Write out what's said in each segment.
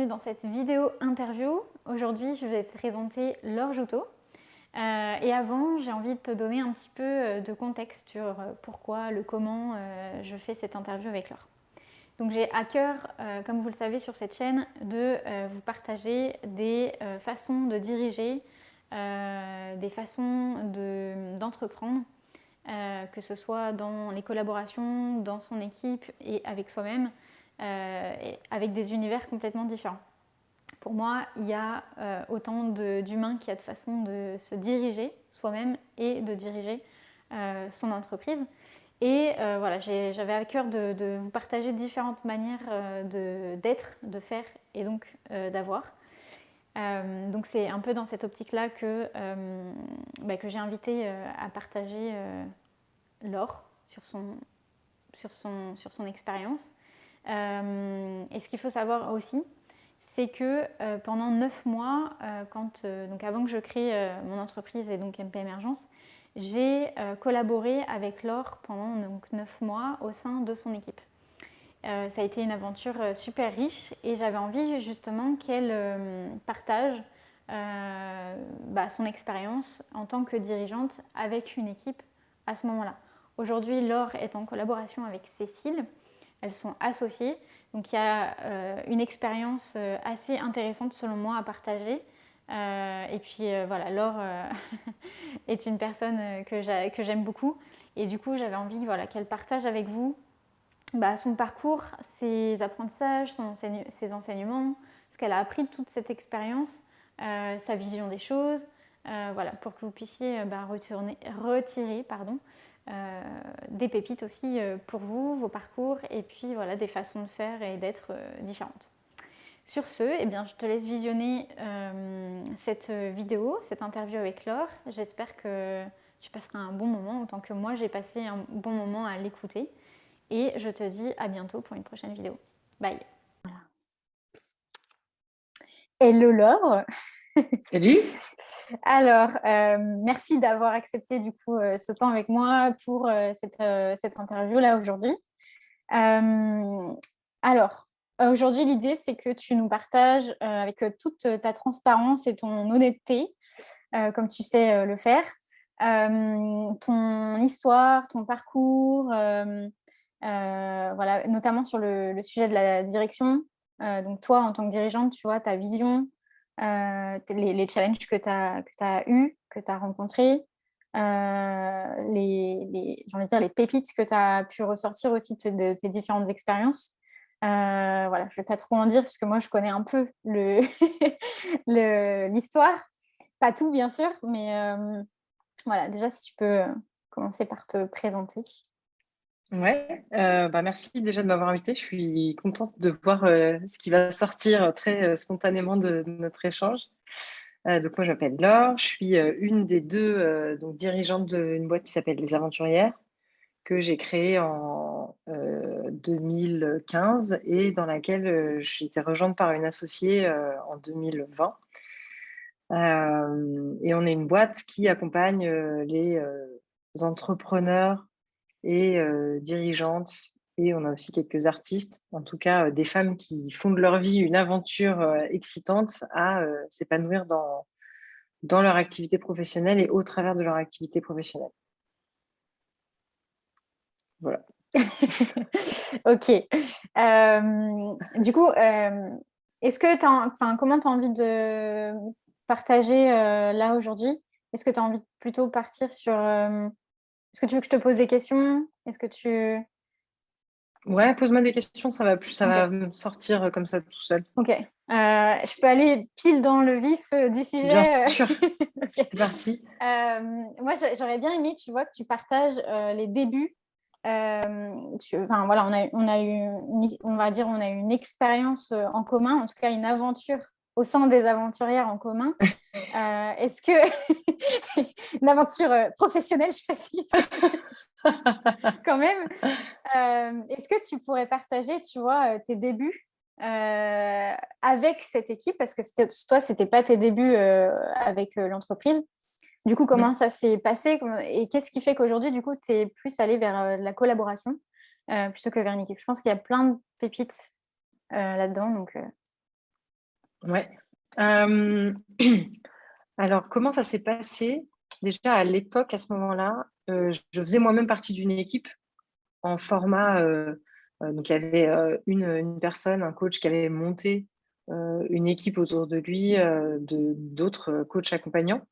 bienvenue dans cette vidéo interview. Aujourd'hui, je vais te présenter Laure Joutot. Et avant, j'ai envie de te donner un petit peu de contexte sur pourquoi, le comment je fais cette interview avec Laure. Donc j'ai à cœur, comme vous le savez sur cette chaîne, de vous partager des façons de diriger, des façons d'entreprendre, que ce soit dans les collaborations, dans son équipe et avec soi-même, et avec des univers complètement différents. Pour moi, il y a autant d'humains qu'il y a de façons de se diriger soi-même et de diriger son entreprise. Et voilà, j'avais à cœur de vous partager différentes manières d'être, de faire et donc d'avoir. Donc c'est un peu dans cette optique-là que j'ai invité à partager Laure sur son expérience. Et ce qu'il faut savoir aussi, c'est que pendant 9 mois, donc avant que je crée mon entreprise et donc MP Émergence, j'ai collaboré avec Laure pendant donc 9 mois au sein de son équipe. Ça a été une aventure super riche et j'avais envie justement qu'elle partage son expérience en tant que dirigeante avec une équipe à ce moment-là. Aujourd'hui, Laure est en collaboration avec Cécile. Elles sont associées. Donc il y a une expérience assez intéressante selon moi à partager. Et puis voilà, Laure est une personne que j'aime beaucoup. Et du coup, j'avais envie qu'elle partage avec vous son parcours, ses apprentissages, ses enseignements, ce qu'elle a appris de toute cette expérience, sa vision des choses, pour que vous puissiez retirer des pépites aussi pour vous, vos parcours, et puis des façons de faire et d'être différentes. Sur ce, je te laisse visionner cette vidéo, cette interview avec Laure. J'espère que tu passeras un bon moment, autant que moi j'ai passé un bon moment à l'écouter. Et je te dis à bientôt pour une prochaine vidéo. Bye. Voilà. Hello Laure. Salut. Alors, merci d'avoir accepté du coup ce temps avec moi pour cette interview là aujourd'hui. Alors, aujourd'hui l'idée c'est que tu nous partages avec toute ta transparence et ton honnêteté, comme tu sais le faire, ton histoire, ton parcours, notamment sur le sujet de la direction. Donc toi, en tant que dirigeante, tu vois, ta vision, les challenges que tu as eus, que tu as rencontrés, j'ai envie de dire les pépites que tu as pu ressortir aussi de tes différentes expériences. Je ne vais pas trop en dire parce que moi, je connais un peu l'histoire. Pas tout, bien sûr, mais déjà, si tu peux commencer par te présenter. Ouais, merci déjà de m'avoir invitée. Je suis contente de voir ce qui va sortir très spontanément de notre échange. Donc moi, je m'appelle Laure. Je suis une des deux dirigeantes d'une boîte qui s'appelle Les Aventurières, que j'ai créée en 2015 et dans laquelle j'ai été rejointe par une associée en 2020. Et on est une boîte qui accompagne les entrepreneurs et dirigeantes, et on a aussi quelques artistes, en tout cas des femmes qui font de leur vie une aventure excitante à s'épanouir dans leur activité professionnelle et au travers de leur activité professionnelle. Voilà. Ok. Du coup, est-ce que comment tu as envie de partager là aujourd'hui? Est-ce que tu as envie de plutôt partir sur... Est-ce que tu veux que je te pose des questions? Est-ce que tu... Ouais, pose-moi des questions, ça va Ok. me sortir comme ça tout seul. Ok. Je peux aller pile dans le vif du Bien sujet. sûr, Ok. c'est parti. Moi, j'aurais bien aimé, tu vois, que tu partages les débuts. On a eu, on va dire, on a eu une expérience en commun, en tout cas une aventure au sein des aventurières en commun. Est-ce que une aventure professionnelle, je précise, quand même. Est-ce que tu pourrais partager, tu vois, tes débuts avec cette équipe, parce que toi, c'était pas tes débuts avec l'entreprise. Du coup, comment ça s'est passé et qu'est-ce qui fait qu'aujourd'hui, du coup, tu es plus allé vers la collaboration plutôt que vers une équipe? Je pense qu'il y a plein de pépites là-dedans. Donc, Ouais. Alors, comment ça s'est passé? Déjà, à l'époque, à ce moment-là, je faisais moi-même partie d'une équipe en format. Donc, il y avait une personne, un coach qui avait monté une équipe autour de lui, d'autres coachs accompagnants.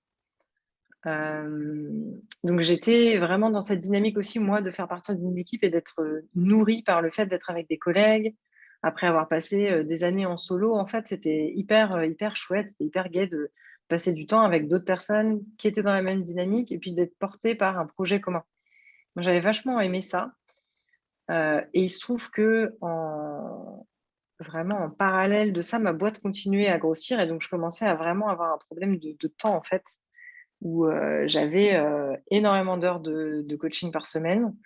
Donc, j'étais vraiment dans cette dynamique aussi, moi, de faire partie d'une équipe et d'être nourrie par le fait d'être avec des collègues. Après avoir passé des années en solo, en fait, c'était hyper chouette, c'était hyper gai de passer du temps avec d'autres personnes qui étaient dans la même dynamique et puis d'être portée par un projet commun. Donc, j'avais vachement aimé ça. Et il se trouve que vraiment en parallèle de ça, ma boîte continuait à grossir et donc je commençais à vraiment avoir un problème de temps, en fait, où j'avais énormément d'heures de coaching par semaine,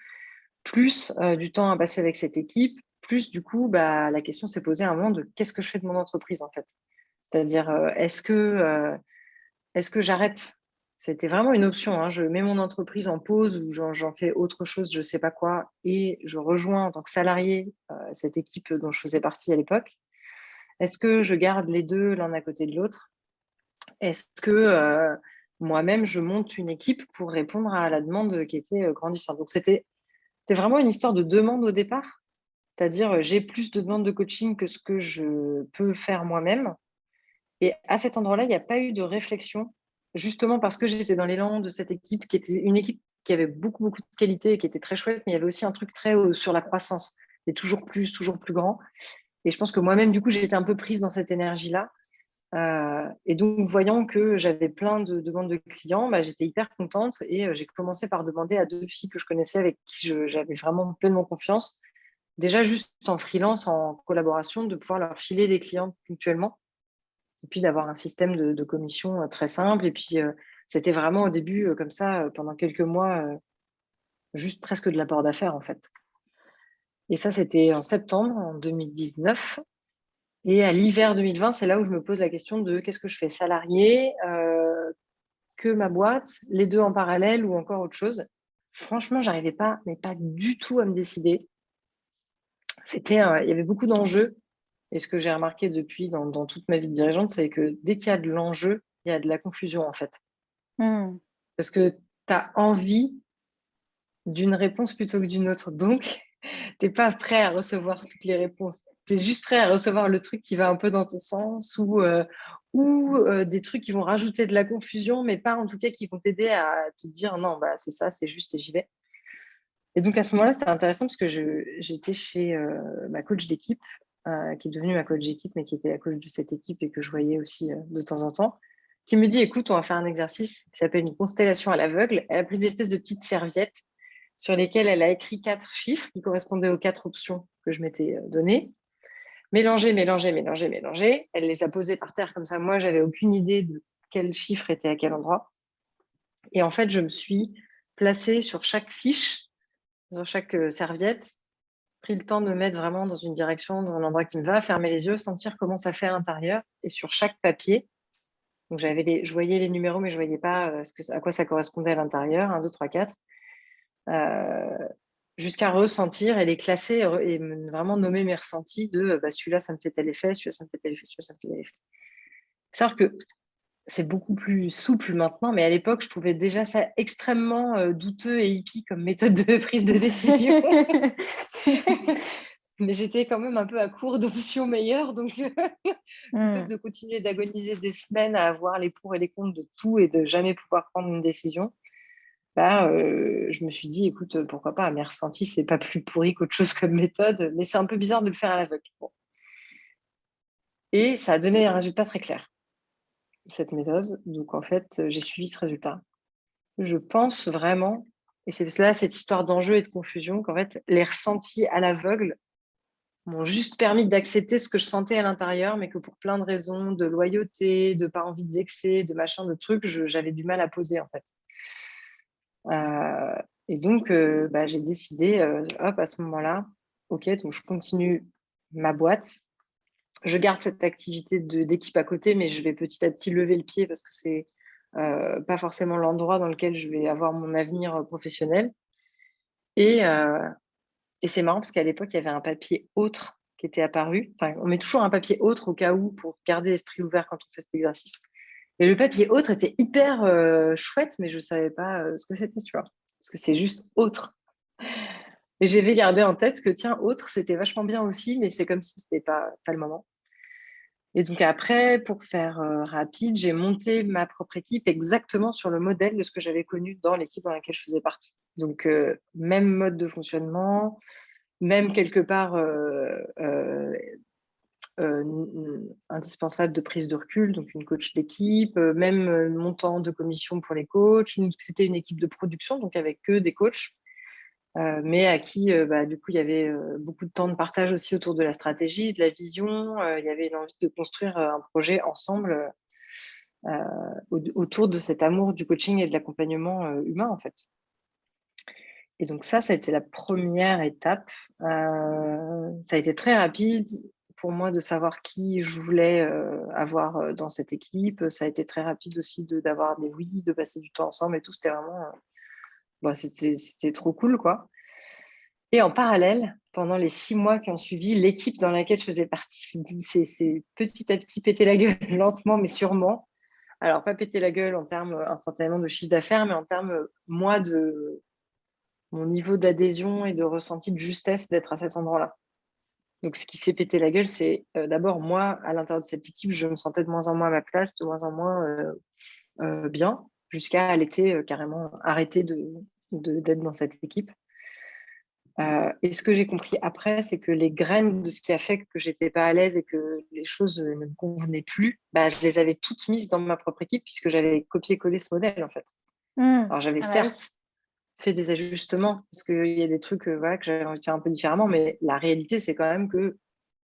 plus du temps à passer avec cette équipe, plus du coup, bah, la question s'est posée à un moment de qu'est-ce que je fais de mon entreprise en fait. C'est-à-dire, est-ce que j'arrête? C'était vraiment une option, hein. Je mets mon entreprise en pause ou j'en fais autre chose, je ne sais pas quoi, et je rejoins en tant que salarié cette équipe dont je faisais partie à l'époque. Est-ce que je garde les deux l'un à côté de l'autre? Est-ce que moi-même, je monte une équipe pour répondre à la demande qui était grandissante? Donc, c'était vraiment une histoire de demande au départ, c'est-à-dire j'ai plus de demandes de coaching que ce que je peux faire moi-même. Et à cet endroit-là, il n'y a pas eu de réflexion, justement parce que j'étais dans l'élan de cette équipe qui était une équipe qui avait beaucoup de qualités et qui était très chouette, mais il y avait aussi un truc très sur la croissance, et toujours plus grand. Et je pense que moi-même, du coup, j'ai été un peu prise dans cette énergie-là. Et donc, voyant que j'avais plein de demandes de clients, bah, j'étais hyper contente et j'ai commencé par demander à 2 filles que je connaissais avec qui j'avais vraiment pleinement confiance, déjà juste en freelance, en collaboration, de pouvoir leur filer des clients ponctuellement et puis d'avoir un système de commission très simple. Et puis, c'était vraiment au début comme ça, pendant quelques mois, juste presque de l'apport d'affaires en fait. Et ça, c'était en septembre en 2019. Et à l'hiver 2020, c'est là où je me pose la question de qu'est-ce que je fais, salarié, que ma boîte, les deux en parallèle ou encore autre chose. Franchement, j'arrivais pas, mais pas du tout à me décider. Il y avait beaucoup d'enjeux. Et ce que j'ai remarqué depuis dans toute ma vie de dirigeante, c'est que dès qu'il y a de l'enjeu, il y a de la confusion en fait. Hmm. Parce que tu as envie d'une réponse plutôt que d'une autre. Donc, tu n'es pas prêt à recevoir toutes les réponses. Tu es juste prêt à recevoir le truc qui va un peu dans ton sens ou des trucs qui vont rajouter de la confusion, mais pas en tout cas qui vont t'aider à te dire non, bah, c'est ça, c'est juste et j'y vais. Et donc à ce moment-là, c'était intéressant parce que j'étais chez ma coach d'équipe, qui est devenue ma coach d'équipe, mais qui était la coach de cette équipe et que je voyais aussi de temps en temps, qui me dit, écoute, on va faire un exercice qui s'appelle une constellation à l'aveugle. Elle a pris des espèces de petites serviettes sur lesquelles elle a écrit 4 chiffres qui correspondaient aux 4 options que je m'étais données. Mélanger, mélanger, mélanger, mélanger. Elle les a posées par terre comme ça. Moi, j'avais aucune idée de quel chiffre était à quel endroit. Et en fait, je me suis placée sur chaque fiche, sur chaque serviette, pris le temps de me mettre vraiment dans une direction, dans un endroit qui me va, fermer les yeux, sentir comment ça fait à l'intérieur. Et sur chaque papier, donc je voyais les numéros, mais je ne voyais pas à quoi ça correspondait à l'intérieur, 1, 2, 3, 4, jusqu'à ressentir et les classer et vraiment nommer mes ressentis de bah, celui-là, ça me fait tel effet, celui-là, ça me fait tel effet, celui-là, ça me fait tel effet. C'est-à-dire que c'est beaucoup plus souple maintenant, mais à l'époque, je trouvais déjà ça extrêmement douteux et hippie comme méthode de prise de décision. Mais j'étais quand même un peu à court d'options meilleures, donc plutôt que Hmm. de continuer d'agoniser des semaines à avoir les pour et les contre de tout et de jamais pouvoir prendre une décision, bah, je me suis dit, écoute, pourquoi pas, mes ressentis, c'est pas plus pourri qu'autre chose comme méthode, mais c'est un peu bizarre de le faire à l'aveugle. Bon. Et ça a donné un résultat très clair, cette méthode. Donc, en fait, j'ai suivi ce résultat. Je pense vraiment, et c'est là cette histoire d'enjeu et de confusion, qu'en fait, les ressentis à l'aveugle m'ont juste permis d'accepter ce que je sentais à l'intérieur, mais que pour plein de raisons, de loyauté, de pas envie de vexer, de machin, de trucs, j'avais du mal à poser, en fait. Et donc, bah, j'ai décidé, hop, à ce moment-là, ok, donc je continue ma boîte. Je garde cette activité d'équipe à côté, mais je vais petit à petit lever le pied parce que c'est pas forcément l'endroit dans lequel je vais avoir mon avenir professionnel. Et c'est marrant parce qu'à l'époque, il y avait un papier autre qui qui était apparu. Enfin, on met toujours un papier autre au cas où pour garder l'esprit ouvert quand on fait cet exercice. Et le papier autre était hyper chouette, mais je ne savais pas ce que c'était, tu vois. Parce que c'est juste autre. Et j'avais gardé en tête que, tiens, autre, c'était vachement bien aussi, mais c'est comme si ce n'était pas le moment. Et donc après, pour faire rapide, j'ai monté ma propre équipe exactement sur le modèle de ce que j'avais connu dans l'équipe dans laquelle je faisais partie. Donc, même mode de fonctionnement, même quelque part indispensable de prise de recul, donc une coach d'équipe, même montant de commission pour les coachs. C'était une équipe de production, donc avec que des coachs. Mais à qui, du coup, il y avait beaucoup de temps de partage aussi autour de la stratégie, de la vision. Il y avait une envie de construire un projet ensemble autour de cet amour du coaching et de l'accompagnement humain, en fait. Et donc ça a été la première étape. Ça a été très rapide pour moi de savoir qui je voulais avoir dans cette équipe. Ça a été très rapide aussi d'avoir des oui, de passer du temps ensemble et tout. C'était vraiment... c'était trop cool, quoi. Et en parallèle, pendant les 6 mois qui ont suivi, l'équipe dans laquelle je faisais partie, c'est petit à petit péter la gueule, lentement mais sûrement. Alors, pas péter la gueule en termes instantanément de chiffre d'affaires, mais en termes, moi, de mon niveau d'adhésion et de ressenti de justesse d'être à cet endroit-là. Donc, ce qui s'est pété la gueule, c'est d'abord, moi, à l'intérieur de cette équipe, je me sentais de moins en moins à ma place, de moins en moins bien, jusqu'à l'été carrément arrêter d'être dans cette équipe. Et ce que j'ai compris après, c'est que les graines de ce qui a fait que j'étais pas à l'aise et que les choses ne me convenaient plus, je les avais toutes mises dans ma propre équipe puisque j'avais copié-collé ce modèle, en fait. Alors, j'avais certes fait des ajustements parce qu'il y a des trucs que j'avais envie de faire un peu différemment, mais la réalité, c'est quand même que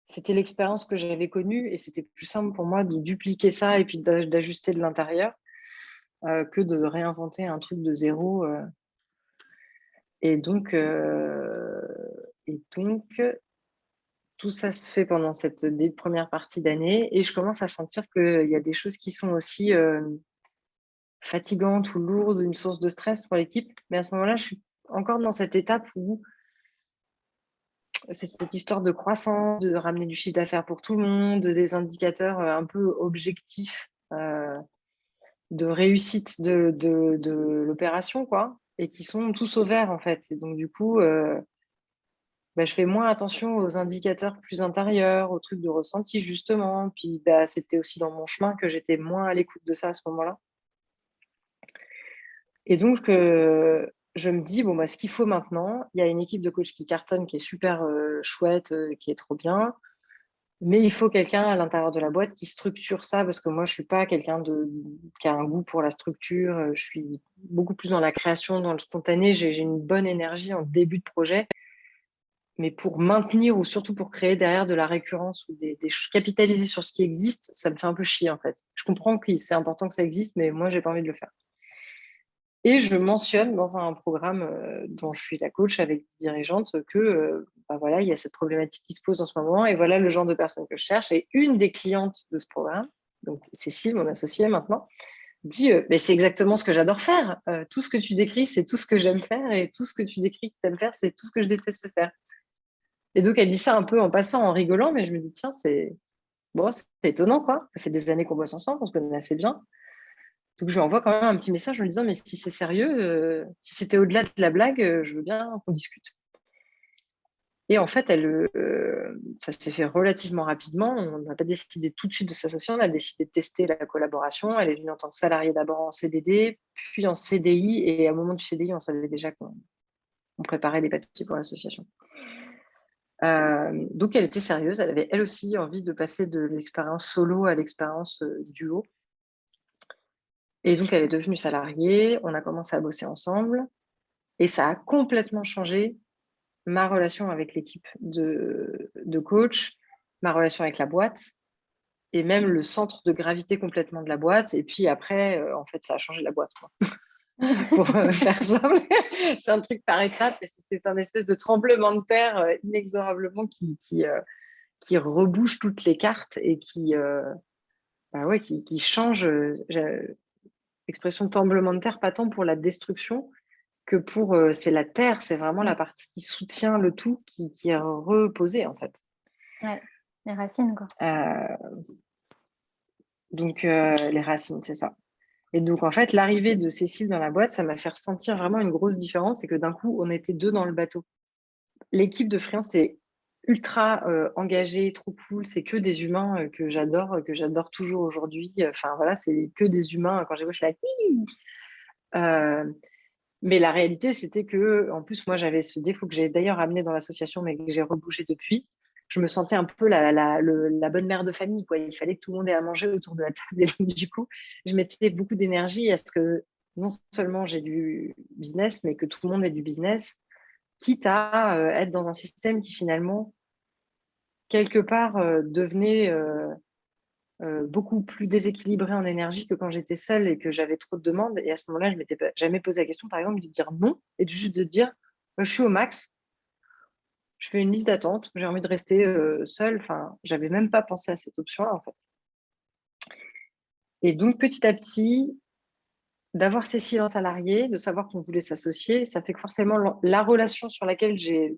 c'était l'expérience que j'avais connue et c'était plus simple pour moi de dupliquer ça et puis d'ajuster de l'intérieur que de réinventer un truc de zéro. Et donc, tout ça se fait pendant cette première partie d'année et je commence à sentir qu'il y a des choses qui sont aussi fatigantes ou lourdes, une source de stress pour l'équipe. Mais à ce moment-là, je suis encore dans cette étape où c'est cette histoire de croissance, de ramener du chiffre d'affaires pour tout le monde, des indicateurs un peu objectifs de réussite de l'opération, quoi, et qui sont tous au vert, en fait. Et donc, du coup... je fais moins attention aux indicateurs plus intérieurs, aux trucs de ressenti, justement. Puis, c'était aussi dans mon chemin que j'étais moins à l'écoute de ça à ce moment-là. Et donc, je me dis, ce qu'il faut maintenant, il y a une équipe de coach qui cartonne, qui est super chouette, qui est trop bien. Mais il faut quelqu'un à l'intérieur de la boîte qui structure ça, parce que moi, je ne suis pas quelqu'un qui a un goût pour la structure. Je suis beaucoup plus dans la création, dans le spontané. J'ai une bonne énergie en début de projet. Mais pour maintenir ou surtout pour créer derrière de la récurrence ou capitaliser sur ce qui existe, ça me fait un peu chier, en fait. Je comprends que c'est important que ça existe, mais moi, j'ai pas envie de le faire. Et je mentionne dans un programme dont je suis la coach avec des dirigeantes que il y a cette problématique qui se pose en ce moment et voilà le genre de personnes que je cherche. Et une des clientes de ce programme, donc Cécile, mon associée maintenant, dit mais c'est exactement ce que j'adore faire. Tout ce que tu décris, c'est tout ce que j'aime faire et tout ce que tu décris que tu aimes faire, c'est tout ce que je déteste faire. Et donc, elle dit ça un peu en passant, en rigolant, mais je me dis, tiens, c'est étonnant, quoi. Ça fait des années qu'on bosse ensemble, on se connaît assez bien. Donc, je lui envoie quand même un petit message en lui disant, mais si c'est sérieux, si c'était au-delà de la blague, je veux bien qu'on discute. Et en fait, ça s'est fait relativement rapidement. On n'a pas décidé tout de suite de s'associer, on a décidé de tester la collaboration. Elle est venue en tant que salariée d'abord en CDD, puis en CDI. Et à un moment du CDI, on savait déjà qu'on préparait les papiers pour l'association. Donc, elle était sérieuse. Elle avait, elle aussi, envie de passer de l'expérience solo à l'expérience duo. Et donc, elle est devenue salariée. On a commencé à bosser ensemble. Et ça a complètement changé ma relation avec l'équipe de coach, ma relation avec la boîte et même le centre de gravité complètement de la boîte. Et puis après, en fait, ça a changé la boîte, quoi. Pour faire simple. C'est un truc par étapes et c'est un espèce de tremblement de terre inexorablement qui rebouche toutes les cartes et qui change. L'expression tremblement de terre, pas tant pour la destruction que pour c'est la terre, c'est vraiment la partie qui soutient le tout qui est reposée en fait. Ouais, les racines, quoi. Euh, donc, les racines, c'est ça. Et donc, en fait, l'arrivée de Cécile dans la boîte, ça m'a fait ressentir vraiment une grosse différence. C'est que d'un coup, on était 2 dans le bateau. L'équipe de freelance est ultra engagée, trop cool. C'est que des humains que j'adore toujours aujourd'hui. Enfin, voilà, c'est que des humains. Quand j'ai vu, je suis là, hi. Euh, mais la réalité, c'était que, en plus, moi, j'avais ce défaut que j'ai d'ailleurs amené dans l'association, mais que j'ai rebougé depuis. Je me sentais un peu la bonne mère de famille, quoi. Il fallait que tout le monde ait à manger autour de la table. Et donc, du coup, je mettais beaucoup d'énergie à ce que non seulement j'ai du business, mais que tout le monde ait du business, quitte à être dans un système qui finalement, quelque part, devenait beaucoup plus déséquilibré en énergie que quand j'étais seule et que j'avais trop de demandes. Et à ce moment-là, je ne m'étais jamais posé la question, par exemple, de dire non et juste de dire je suis au max, je fais une liste d'attente, j'ai envie de rester seule. Enfin, j'avais même pas pensé à cette option-là, en fait. Et donc, petit à petit, d'avoir Cécile en salarié, de savoir qu'on voulait s'associer, ça fait que forcément, la relation sur laquelle je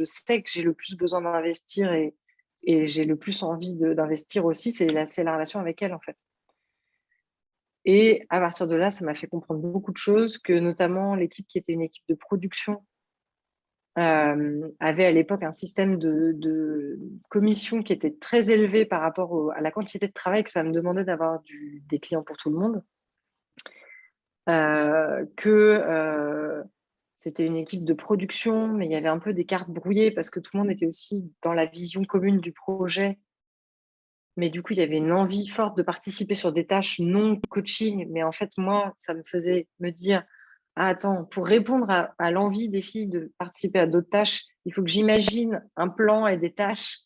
sais que j'ai le plus besoin d'investir et j'ai le plus envie d'investir aussi, c'est la relation avec elle, en fait. Et à partir de là, ça m'a fait comprendre beaucoup de choses, que notamment l'équipe qui était une équipe de production avait à l'époque un système de commission qui était très élevé par rapport à la quantité de travail que ça me demandait d'avoir des clients pour tout le monde. C'était une équipe de production, mais il y avait un peu des cartes brouillées parce que tout le monde était aussi dans la vision commune du projet. Mais du coup, il y avait une envie forte de participer sur des tâches non coaching. Mais en fait, moi, ça me faisait me dire, ah, attends, pour répondre à l'envie des filles de participer à d'autres tâches, il faut que j'imagine un plan et des tâches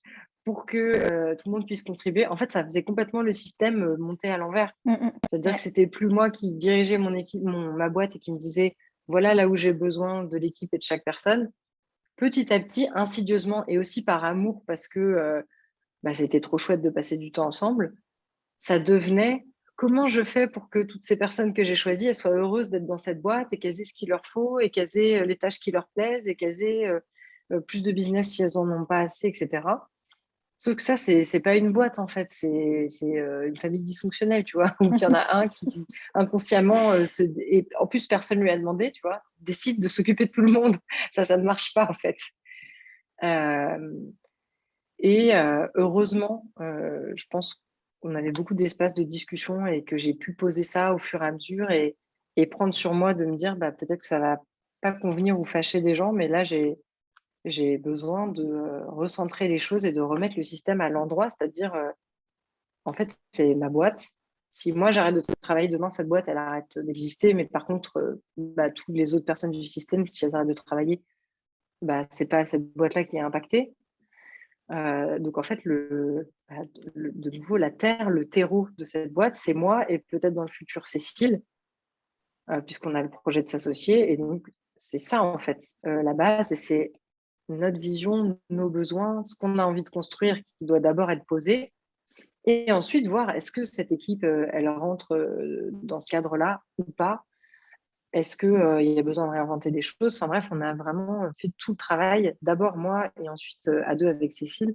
pour que tout le monde puisse contribuer. En fait, ça faisait complètement le système monter à l'envers. C'est-à-dire que c'était plus moi qui dirigeais mon équipe, ma boîte et qui me disait, voilà là où j'ai besoin de l'équipe et de chaque personne. Petit à petit, insidieusement et aussi par amour parce que c'était trop chouette de passer du temps ensemble, ça devenait comment je fais pour que toutes ces personnes que j'ai choisies, elles soient heureuses d'être dans cette boîte et qu'elles aient ce qu'il leur faut et qu'elles aient les tâches qui leur plaisent et qu'elles aient plus de business si elles n'en ont pas assez, etc. Sauf que ça, c'est pas une boîte en fait, c'est une famille dysfonctionnelle, tu vois, où il y en a un qui inconsciemment, et en plus personne lui a demandé, tu vois, décide de s'occuper de tout le monde. Ça ne marche pas en fait. Euh, heureusement, je pense qu'on avait beaucoup d'espace de discussion et que j'ai pu poser ça au fur et à mesure et prendre sur moi de me dire bah, peut-être que ça va pas convenir ou fâcher des gens, mais là, j'ai besoin de recentrer les choses et de remettre le système à l'endroit, c'est-à-dire, en fait, c'est ma boîte. Si moi, j'arrête de travailler demain, cette boîte, elle arrête d'exister, mais par contre, toutes les autres personnes du système, si elles arrêtent de travailler, c'est pas cette boîte-là qui est impactée. Donc en fait, de nouveau, la terre, le terreau de cette boîte, c'est moi et peut-être dans le futur Cécile, puisqu'on a le projet de s'associer. Et donc, c'est ça en fait, la base, et c'est notre vision, nos besoins, ce qu'on a envie de construire qui doit d'abord être posé. Et ensuite, voir est-ce que cette équipe, elle rentre dans ce cadre-là ou pas. Est-ce qu'il y a besoin de réinventer des choses? Enfin bref, on a vraiment fait tout le travail, d'abord moi et ensuite à deux avec Cécile,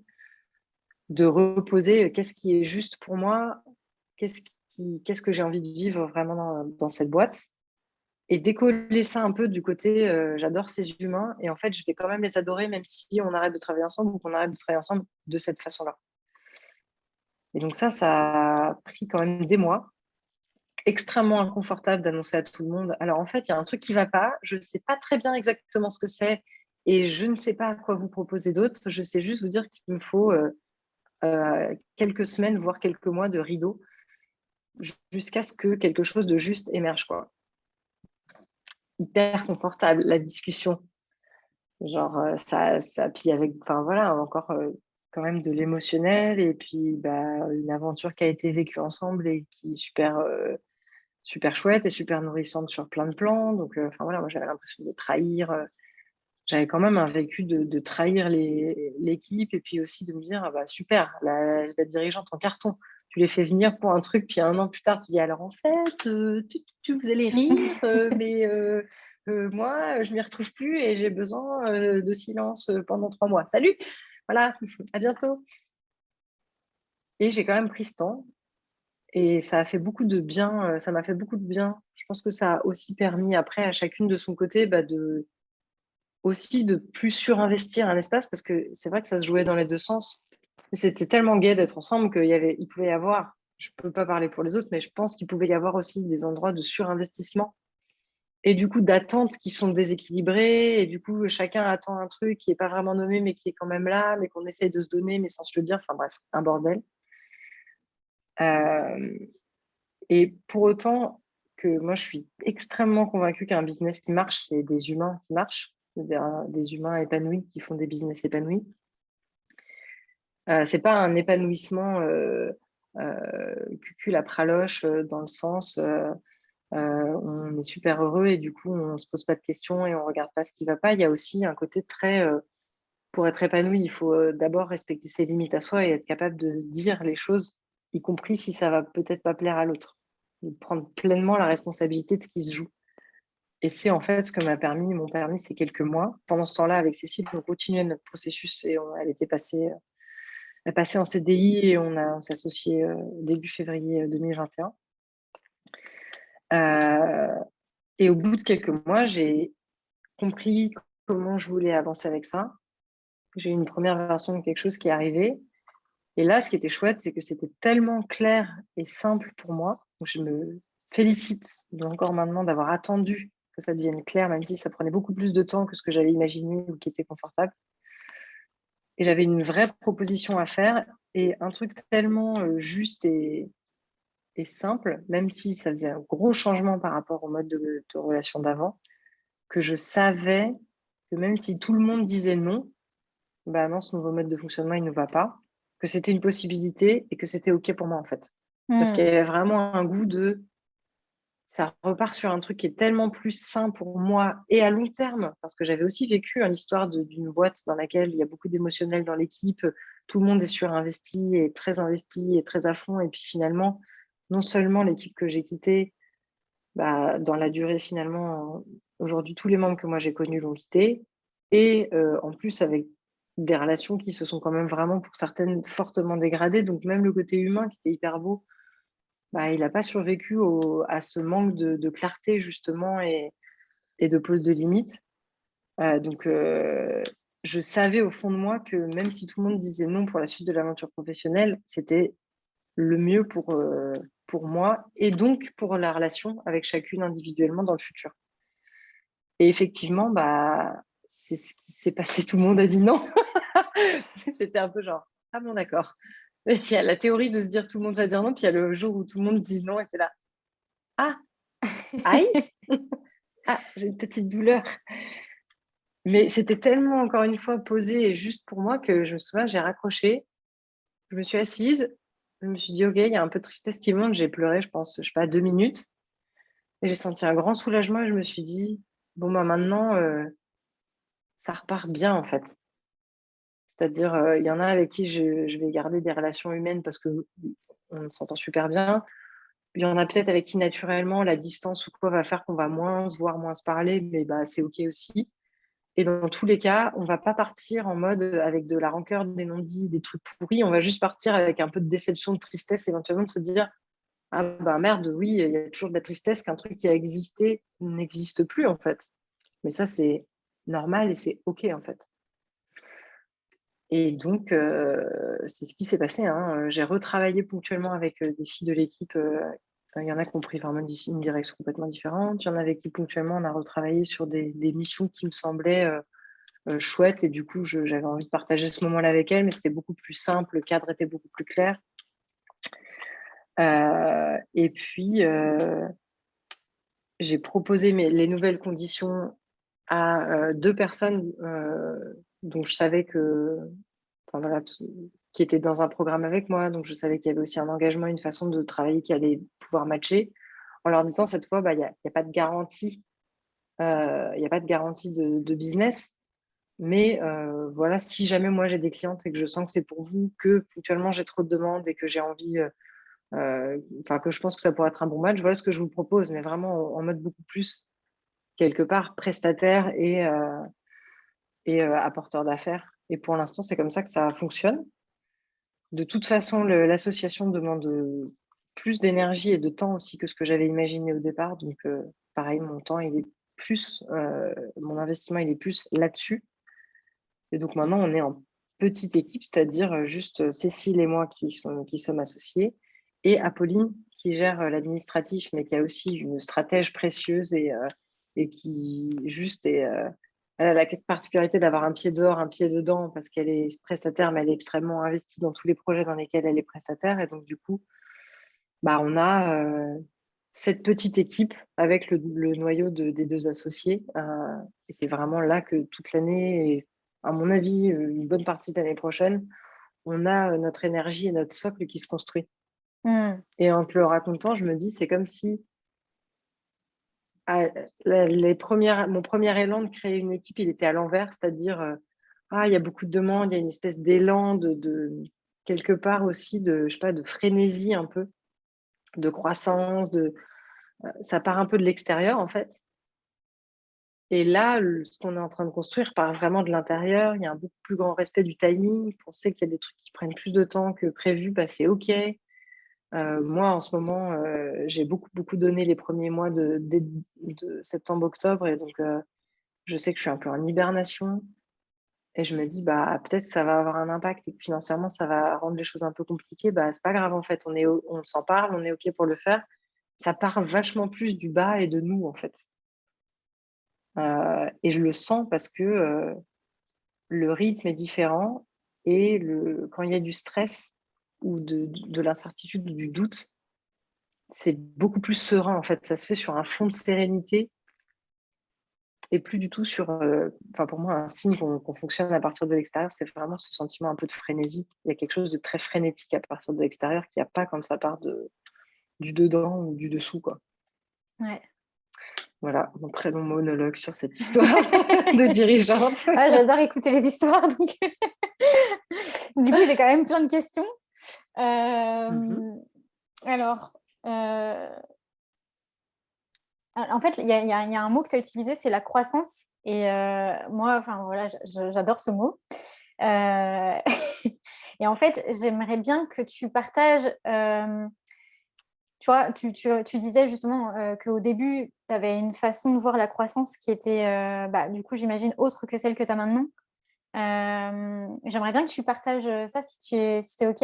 de reposer qu'est-ce qui est juste pour moi, qu'est-ce que j'ai envie de vivre vraiment dans cette boîte et décoller ça un peu du côté j'adore ces humains et en fait je vais quand même les adorer même si on arrête de travailler ensemble ou qu'on arrête de travailler ensemble de cette façon-là. Et donc ça a pris quand même des mois, extrêmement inconfortable d'annoncer à tout le monde. Alors en fait, il y a un truc qui ne va pas, je ne sais pas très bien exactement ce que c'est et je ne sais pas à quoi vous proposer d'autre, je sais juste vous dire qu'il me faut quelques semaines, voire quelques mois de rideau jusqu'à ce que quelque chose de juste émerge, quoi. Hyper confortable, la discussion. Genre, puis avec, enfin voilà, encore quand même de l'émotionnel et puis une aventure qui a été vécue ensemble et qui est super chouette et super nourrissante sur plein de plans. Donc, enfin voilà, moi j'avais l'impression de trahir. J'avais quand même un vécu de trahir l'équipe et puis aussi de me dire, super, la dirigeante en carton, tu les fais venir pour un truc, puis un an plus tard, tu dis, alors en fait, vous allez rire, mais moi, je m'y retrouve plus et j'ai besoin de silence pendant 3 mois. Salut! Voilà, à bientôt. Et j'ai quand même pris ce temps et ça a fait beaucoup de bien, ça m'a fait beaucoup de bien. Je pense que ça a aussi permis après à chacune de son côté, de aussi de plus surinvestir un espace parce que c'est vrai que ça se jouait dans les 2 sens. Et c'était tellement gai d'être ensemble il pouvait y avoir, je peux pas parler pour les autres, mais je pense qu'il pouvait y avoir aussi des endroits de surinvestissement et du coup d'attentes qui sont déséquilibrées et du coup chacun attend un truc qui est pas vraiment nommé mais qui est quand même là, mais qu'on essaye de se donner mais sans se le dire. Enfin bref, un bordel. Hem Et pour autant que moi, je suis extrêmement convaincue qu'un business qui marche, c'est des humains qui marchent, c'est-à-dire des humains épanouis qui font des business épanouis. C'est pas un épanouissement, cul-cul la praloche, dans le sens, on est super heureux et du coup, on se pose pas de questions et on regarde pas ce qui va pas. Il y a aussi un côté très, pour être épanoui, il faut, d'abord respecter ses limites à soi et être capable de se dire les choses, y compris si ça va peut-être pas plaire à l'autre. Et de prendre pleinement la responsabilité de ce qui se joue. Et c'est en fait ce que m'ont permis ces quelques mois. Pendant ce temps-là, avec Cécile, on continuait notre processus et elle était passée, elle passait en CDI et on s'est associés début février 2021. Et au bout de quelques mois, j'ai compris comment je voulais avancer avec ça. J'ai eu une première version de quelque chose qui est arrivé. Et là, ce qui était chouette, c'est que c'était tellement clair et simple pour moi. Donc, je me félicite encore maintenant d'avoir attendu que ça devienne clair, même si ça prenait beaucoup plus de temps que ce que j'avais imaginé ou qui était confortable. Et j'avais une vraie proposition à faire et un truc tellement juste et simple, même si ça faisait un gros changement par rapport au mode de relation d'avant, que je savais que même si tout le monde disait non, bah non, ce nouveau mode de fonctionnement, il ne va pas, que c'était une possibilité et que c'était OK pour moi, en fait. Parce qu'il y Mmh. avait vraiment un goût de ça repart sur un truc qui est tellement plus sain pour moi et à long terme, parce que j'avais aussi vécu l'histoire d'une boîte dans laquelle il y a beaucoup d'émotionnel dans l'équipe, tout le monde est surinvesti et très investi et très à fond. Et puis finalement, non seulement l'équipe que j'ai quittée, bah, dans la durée finalement, aujourd'hui, tous les membres que moi j'ai connus l'ont quitté. Et en plus, avec des relations qui se sont quand même vraiment, pour certaines, fortement dégradées. Donc même le côté humain qui était hyper beau, bah, il n'a pas survécu à ce manque de clarté justement et de pose de limites. Donc je savais au fond de moi que même si tout le monde disait non pour la suite de l'aventure professionnelle, c'était le mieux pour moi et donc pour la relation avec chacune individuellement dans le futur. Et effectivement, bah, c'est ce qui s'est passé. Tout le monde a dit non. C'était un peu genre: «Ah bon, d'accord». Il y a la théorie de se dire: «Tout le monde va dire non», puis il y a le jour où tout le monde dit non et tu es là: «Ah, aïe! Ah, j'ai une petite douleur». Mais c'était tellement, encore une fois, posé et juste pour moi que je me souviens, j'ai raccroché, je me suis assise, je me suis dit: «OK», il y a un peu de tristesse qui monte, j'ai pleuré, je pense, je sais pas, 2 minutes et j'ai senti un grand soulagement et je me suis dit: «Bon, bah, maintenant, ça repart bien, en fait». C'est-à-dire, il y en a avec qui je vais garder des relations humaines parce qu'on s'entend super bien. Il y en a peut-être avec qui naturellement la distance ou quoi va faire qu'on va moins se voir, moins se parler, mais bah, c'est OK aussi. Et dans tous les cas, on va pas partir en mode, avec de la rancœur, des non-dits, des trucs pourris. On va juste partir avec un peu de déception, de tristesse, éventuellement de se dire: «Ah bah, merde, oui, il y a toujours de la tristesse qu'un truc qui a existé n'existe plus, en fait». Mais ça, c'est normal et c'est OK, en fait. Et donc c'est ce qui s'est passé, hein, j'ai retravaillé ponctuellement avec, des filles de l'équipe, il y en a qui ont pris vraiment une direction complètement différente. Il y en a avec qui ponctuellement on a retravaillé sur des missions qui me semblaient, chouettes et du coup j'avais envie de partager ce moment-là avec elles, mais c'était beaucoup plus simple, le cadre était beaucoup plus clair. Et puis, j'ai proposé les nouvelles conditions à, 2 personnes, dont je savais que enfin voilà, qui étaient dans un programme avec moi, donc je savais qu'il y avait aussi un engagement, une façon de travailler qui allait pouvoir matcher, en leur disant cette fois, bah, il y a pas de garantie, il y a pas de garantie de business, mais voilà, si jamais moi j'ai des clientes et que je sens que c'est pour vous, que ponctuellement j'ai trop de demandes et que j'ai envie, enfin que je pense que ça pourrait être un bon match, voilà ce que je vous propose, mais vraiment en mode beaucoup plus quelque part prestataire et apporteur d'affaires. Et pour l'instant, c'est comme ça que ça fonctionne. De toute façon, l'association demande plus d'énergie et de temps aussi que ce que j'avais imaginé au départ. Donc, pareil, mon temps, mon investissement, il est plus là-dessus. Et donc maintenant, on est en petite équipe, c'est-à-dire juste Cécile et moi qui sommes associés, et Apolline qui gère l'administratif, mais qui a aussi une stratège précieuse et qui juste elle a la particularité d'avoir un pied dehors, un pied dedans, parce qu'elle est prestataire, mais elle est extrêmement investie dans tous les projets dans lesquels elle est prestataire. Et donc, du coup, on a cette petite équipe avec le noyau des deux associés. Et c'est vraiment là que toute l'année, et à mon avis, une bonne partie de l'année prochaine, on a notre énergie et notre socle qui se construit. Et en te le racontant, je me dis, c'est comme si mon premier élan de créer une équipe, il était à l'envers, c'est-à-dire, il y a beaucoup de demandes, il y a une espèce d'élan de quelque part aussi je sais pas, de frénésie un peu, de croissance, ça part un peu de l'extérieur en fait. Et là, ce qu'on est en train de construire part vraiment de l'intérieur. Il y a un beaucoup plus grand respect du timing. On sait qu'il y a des trucs qui prennent plus de temps que prévu, c'est OK. Moi, en ce moment, j'ai beaucoup donné les premiers mois de septembre-octobre. Et donc, je sais que je suis un peu en hibernation. Et je me dis, peut-être que ça va avoir un impact et que financièrement, ça va rendre les choses un peu compliquées. C'est pas grave, en fait. On s'en parle, on est OK pour le faire. Ça part vachement plus du bas et de nous, en fait. Et je le sens parce que le rythme est différent et quand il y a du stress ou de l'incertitude ou du doute, c'est beaucoup plus serein en fait. Ça se fait sur un fond de sérénité et plus du tout sur, pour moi, un signe qu'on fonctionne à partir de l'extérieur, c'est vraiment ce sentiment un peu de frénésie. Il y a quelque chose de très frénétique à partir de l'extérieur qui n'y a pas comme ça part du dedans ou du dessous, quoi. Ouais. Voilà, mon très long monologue sur cette histoire de dirigeante. J'adore écouter les histoires. Donc... du coup, j'ai quand même plein de questions. Alors, en fait, il y a un mot que tu as utilisé, c'est la croissance. Et moi, voilà, j'adore ce mot. Et en fait, j'aimerais bien que tu partages... tu vois, tu disais justement qu'au début, tu avais une façon de voir la croissance qui était, du coup, j'imagine, autre que celle que tu as maintenant. J'aimerais bien que tu partages ça, si tu es OK,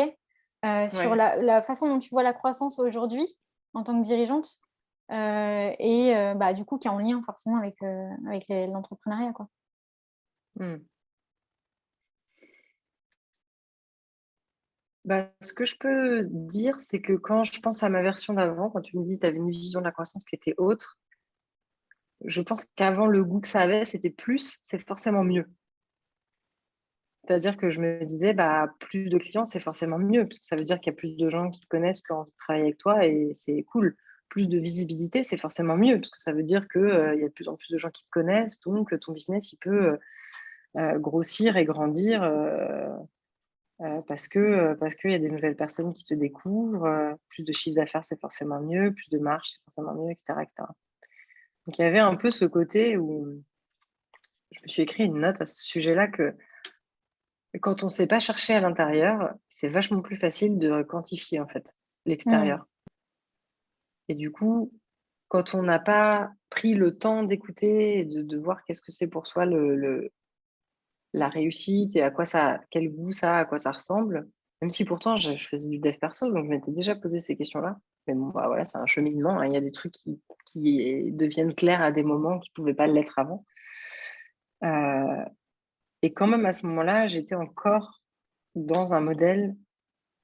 sur la façon dont tu vois la croissance aujourd'hui en tant que dirigeante et du coup, qui est en lien forcément avec l'entrepreneuriat, quoi. Ce que je peux dire, c'est que quand je pense à ma version d'avant, quand tu me dis que tu avais une vision de la croissance qui était autre, je pense qu'avant, le goût que ça avait, c'était plus, c'est forcément mieux. C'est-à-dire que je me disais, plus de clients, c'est forcément mieux, parce que ça veut dire qu'il y a plus de gens qui te connaissent, qui ont envie de travailler avec toi, et c'est cool. Plus de visibilité, c'est forcément mieux, parce que ça veut dire qu'il y a de plus en plus de gens qui te connaissent, donc ton business, il peut grossir et grandir parce qu'il y a des nouvelles personnes qui te découvrent. Plus de chiffre d'affaires, c'est forcément mieux, plus de marge, c'est forcément mieux, etc., etc. Donc, il y avait un peu ce côté où je me suis écrit une note à ce sujet-là que quand on ne sait pas chercher à l'intérieur, c'est vachement plus facile de quantifier en fait l'extérieur. Et du coup, quand on n'a pas pris le temps d'écouter et de voir qu'est-ce que c'est pour soi la réussite et quel goût ça a, à quoi ça ressemble, même si pourtant je faisais du dev perso, donc je m'étais déjà posé ces questions-là. Mais bon, voilà, c'est un cheminement, hein. Il y a des trucs qui deviennent clairs à des moments qui ne pouvaient pas l'être avant. Et quand même, à ce moment-là, j'étais encore dans un modèle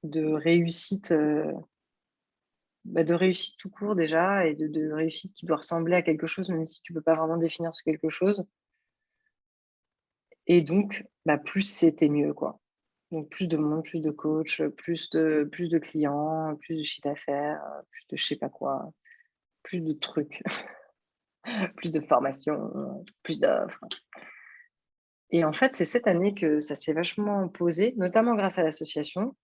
de réussite, de réussite tout court déjà, et de réussite qui doit ressembler à quelque chose, même si tu ne peux pas vraiment définir ce quelque chose. Et donc, plus c'était mieux, quoi. Donc, plus de monde, plus de coachs, plus de clients, plus de chiffre d'affaires, plus de je sais pas quoi, plus de trucs, plus de formations, plus d'offres. Et en fait, c'est cette année que ça s'est vachement posé, notamment grâce à l'association,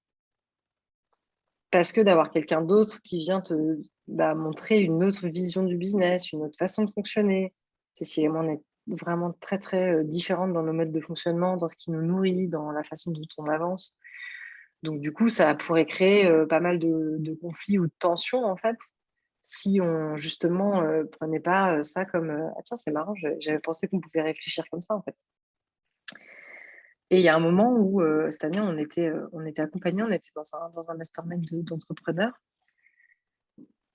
parce que d'avoir quelqu'un d'autre qui vient te montrer une autre vision du business, une autre façon de fonctionner. Cécile et moi, on est vraiment très, très différentes dans nos modes de fonctionnement, dans ce qui nous nourrit, dans la façon dont on avance. Donc du coup, ça pourrait créer pas mal de conflits ou de tensions, en fait, si on justement prenait pas ça comme ah tiens, c'est marrant, j'avais pensé qu'on pouvait réfléchir comme ça, en fait. Et il y a un moment où cette année, on était accompagnés, on était dans un mastermind d'entrepreneurs.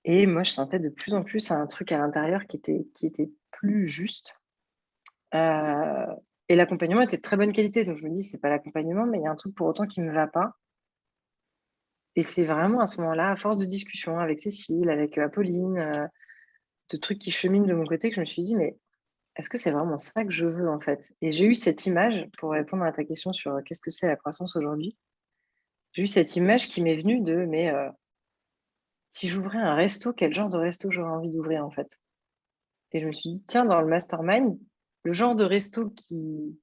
Et moi, je sentais de plus en plus un truc à l'intérieur qui était plus juste. Euh, et l'accompagnement était de très bonne qualité. Donc, je me dis, c'est pas l'accompagnement, mais il y a un truc pour autant qui me va pas. Et c'est vraiment à ce moment-là, à force de discussion avec Cécile, avec Apolline, de trucs qui cheminent de mon côté, que je me suis dit, mais est-ce que c'est vraiment ça que je veux, en fait? Et j'ai eu cette image, pour répondre à ta question sur qu'est-ce que c'est la croissance aujourd'hui, j'ai eu cette image qui m'est venue de, mais si j'ouvrais un resto, quel genre de resto j'aurais envie d'ouvrir, en fait? Et je me suis dit, tiens, dans le mastermind, le genre de resto qui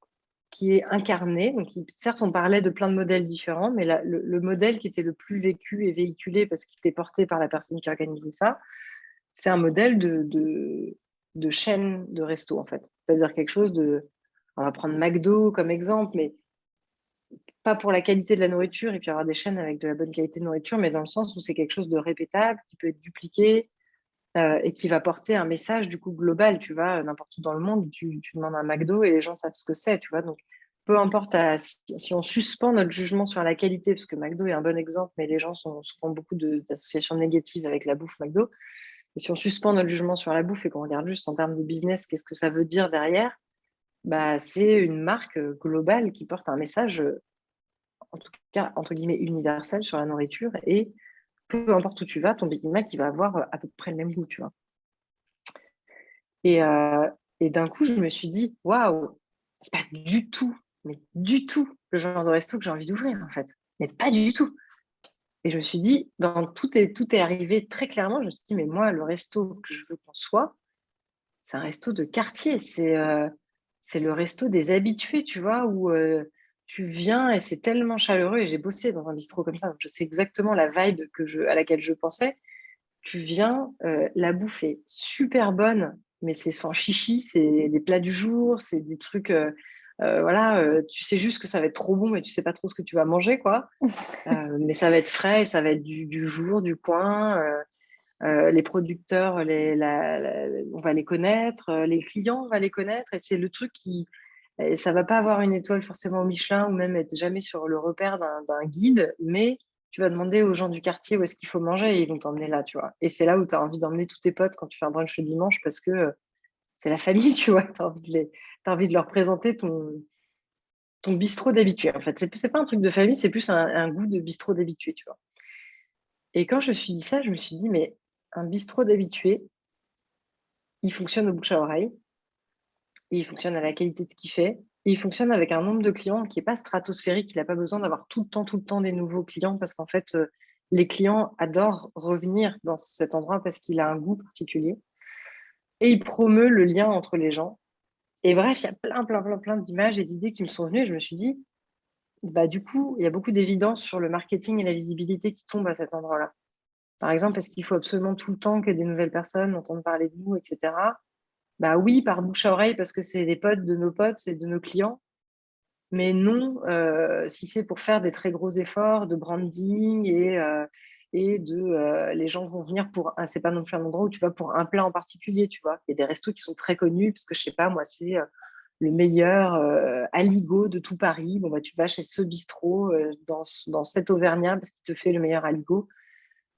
est incarné, donc certes, on parlait de plein de modèles différents, mais le modèle qui était le plus vécu et véhiculé, parce qu'il était porté par la personne qui organisait ça, c'est un modèle de chaîne de resto, en fait. C'est-à-dire quelque chose de... On va prendre McDo comme exemple, mais pas pour la qualité de la nourriture, et puis avoir des chaînes avec de la bonne qualité de nourriture, mais dans le sens où c'est quelque chose de répétable, qui peut être dupliqué, et qui va porter un message du coup global, tu vois, n'importe où dans le monde, tu demandes un McDo et les gens savent ce que c'est, tu vois. Donc, peu importe si on suspend notre jugement sur la qualité, parce que McDo est un bon exemple, mais les gens sont souvent beaucoup d'associations négatives avec la bouffe McDo. Et si on suspend notre jugement sur la bouffe et qu'on regarde juste en termes de business, qu'est-ce que ça veut dire derrière, bah, c'est une marque globale qui porte un message, en tout cas, entre guillemets, universel sur la nourriture. Et peu importe où tu vas, ton Big Mac, il va avoir à peu près le même goût, tu vois. Et, euh, et d'un coup, je me suis dit, waouh, c'est pas du tout, mais du tout le genre de resto que j'ai envie d'ouvrir, en fait. Mais pas du tout. Et je me suis dit, tout est arrivé très clairement. Je me suis dit, mais moi, le resto que je veux qu'on soit, c'est un resto de quartier. C'est le resto des habitués, tu vois, où tu viens et c'est tellement chaleureux. Et j'ai bossé dans un bistrot comme ça, donc je sais exactement la vibe à laquelle je pensais. Tu viens, la bouffe est super bonne, mais c'est sans chichi, c'est des plats du jour, c'est des trucs, voilà, tu sais juste que ça va être trop bon, mais tu sais pas trop ce que tu vas manger, quoi. Mais ça va être frais, et ça va être du jour, du coin. Les producteurs, on va les connaître, les clients, on va les connaître, et c'est le truc et ça va pas avoir une étoile forcément au Michelin ou même être jamais sur le repère d'un guide, mais tu vas demander aux gens du quartier où est-ce qu'il faut manger et ils vont t'emmener là, tu vois. Et c'est là où tu as envie d'emmener tous tes potes quand tu fais un brunch le dimanche parce que c'est la famille, tu vois. T'as envie de leur présenter ton bistrot d'habitué. En fait, c'est pas un truc de famille, c'est plus un goût de bistrot d'habitué, tu vois. Et quand je me suis dit ça, je me suis dit, mais un bistrot d'habitué, il fonctionne au bouche à oreille, il fonctionne à la qualité de ce qu'il fait, et il fonctionne avec un nombre de clients qui n'est pas stratosphérique. Il n'a pas besoin d'avoir tout le temps des nouveaux clients parce qu'en fait, les clients adorent revenir dans cet endroit parce qu'il a un goût particulier. Et il promeut le lien entre les gens. Et bref, il y a plein d'images et d'idées qui me sont venues. Et je me suis dit, bah, du coup, il y a beaucoup d'évidence sur le marketing et la visibilité qui tombent à cet endroit-là. Par exemple, est-ce qu'il faut absolument tout le temps que des nouvelles personnes entendent parler de nous, etc. Bah oui, par bouche à oreille, parce que c'est des potes de nos potes et de nos clients. Mais non, si c'est pour faire des très gros efforts de branding les gens vont venir c'est pas non plus un endroit où tu vas pour un plat en particulier, tu vois. Il y a des restos qui sont très connus, parce que je sais pas, moi, c'est le meilleur aligot de tout Paris. Bon, bah, tu vas chez ce bistrot dans cet Auvergnat parce qu'il te fait le meilleur aligot.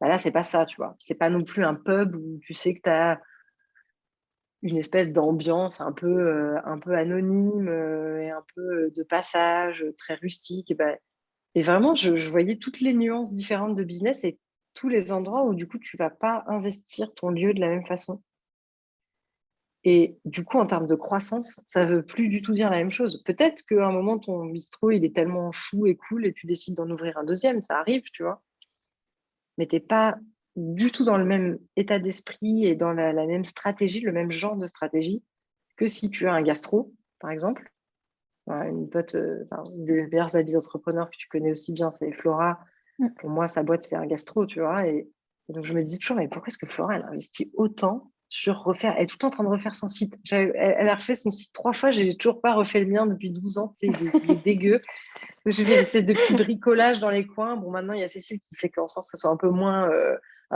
Bah, là, c'est pas ça, tu vois. C'est pas non plus un pub où tu sais que tu as une espèce d'ambiance un peu anonyme et un peu de passage, très rustique. Et vraiment, je voyais toutes les nuances différentes de business et tous les endroits où du coup, tu vas pas investir ton lieu de la même façon. Et du coup, en termes de croissance, ça veut plus du tout dire la même chose. Peut-être qu'à un moment, ton bistrot, il est tellement chou et cool et tu décides d'en ouvrir un deuxième, ça arrive, tu vois. Mais t'es pas du tout dans le même état d'esprit et dans la même stratégie, le même genre de stratégie que si tu as un gastro, par exemple. Voilà, une pote, une des meilleures amies d'entrepreneurs que tu connais aussi bien, c'est Flora. Mm. Pour moi, sa boîte, c'est un gastro, tu vois. Et donc, je me dis toujours, mais pourquoi est-ce que Flora, elle investit autant sur refaire. Elle est tout le temps en train de refaire son site. Elle a refait son site 3 fois. J'ai toujours pas refait le mien depuis 12 ans. Tu sais, il est dégueu. J'ai fait des espèces de petits bricolages dans les coins. Bon, maintenant, il y a Cécile qui fait qu'en sorte que ça soit un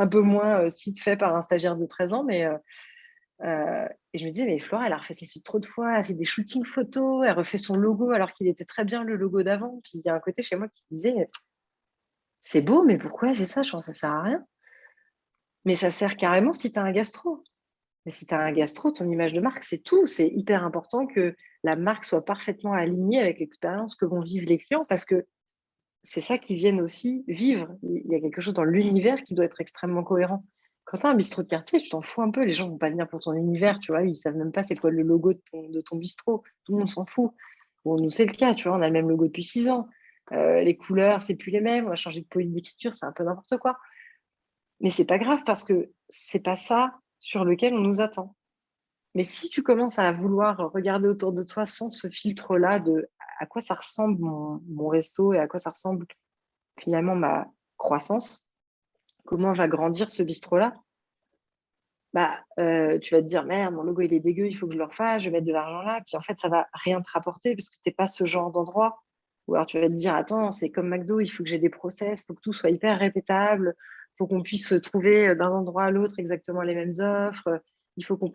peu moins site fait par un stagiaire de 13 ans. Et je me disais, mais Flora, elle a refait son site trop de fois. Elle fait des shootings photos. Elle refait son logo alors qu'il était très bien le logo d'avant. Puis il y a un côté chez moi qui se disait, c'est beau, mais pourquoi elle fait ça? Je pense que ça sert à rien. Mais ça sert carrément si tu as un gastro. Mais si tu as un gastro, ton image de marque, c'est tout. C'est hyper important que la marque soit parfaitement alignée avec l'expérience que vont vivre les clients parce que c'est ça qu'ils viennent aussi vivre. Il y a quelque chose dans l'univers qui doit être extrêmement cohérent. Quand tu as un bistrot de quartier, tu t'en fous un peu. Les gens ne vont pas venir pour ton univers, tu vois. Ils ne savent même pas c'est quoi le logo de ton bistrot. Tout le monde s'en fout. Bon, nous, c'est le cas, tu vois. On a le même logo depuis 6 ans. Les couleurs, c'est plus les mêmes. On a changé de police d'écriture, c'est un peu n'importe quoi. Mais c'est pas grave parce que c'est pas ça sur lequel on nous attend. Mais si tu commences à vouloir regarder autour de toi sans ce filtre-là de à quoi ça ressemble mon resto et à quoi ça ressemble finalement ma croissance, comment va grandir ce bistrot-là, tu vas te dire merde, mon logo il est dégueu, il faut que je le refasse, je vais mettre de l'argent là, puis en fait ça va rien te rapporter parce que tu n'es pas ce genre d'endroit. Ou alors tu vas te dire attends, c'est comme McDo, il faut que j'ai des process, il faut que tout soit hyper répétable, il faut qu'on puisse trouver d'un endroit à l'autre exactement les mêmes offres, il faut qu'on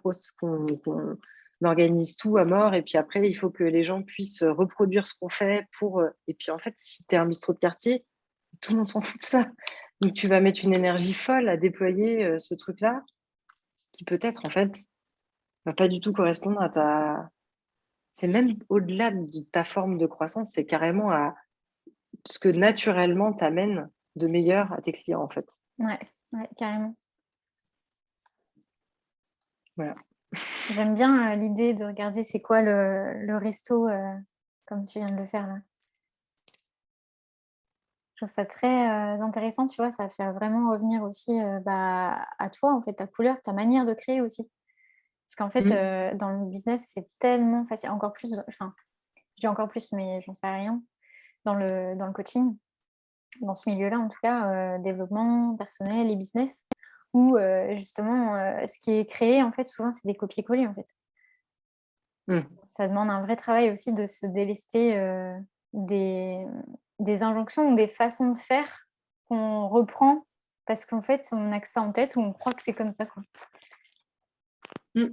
organise tout à mort et puis après il faut que les gens puissent reproduire ce qu'on fait pour. Et puis en fait, si tu es un bistrot de quartier, tout le monde s'en fout de ça. Donc tu vas mettre une énergie folle à déployer ce truc-là qui peut-être en fait va pas du tout correspondre à ta. C'est même au-delà de ta forme de croissance, c'est carrément à ce que naturellement t'amène de meilleur à tes clients en fait. Ouais, carrément. Voilà. J'aime bien l'idée de regarder c'est quoi le resto comme tu viens de le faire là. Je trouve ça très intéressant, tu vois, ça fait vraiment revenir aussi à toi, en fait, ta couleur, ta manière de créer aussi. Parce qu'en fait, Mm. dans le business, c'est tellement facile, encore plus, enfin, je dis encore plus, mais j'en sais rien, dans le coaching, dans ce milieu-là, en tout cas, développement personnel et business, où justement, ce qui est créé, en fait, souvent, c'est des copier-coller, en fait. Mm. Ça demande un vrai travail aussi de se délester des, des injonctions ou des façons de faire qu'on reprend parce qu'en fait, on a que ça en tête ou on croit que c'est comme ça, quoi. Mm.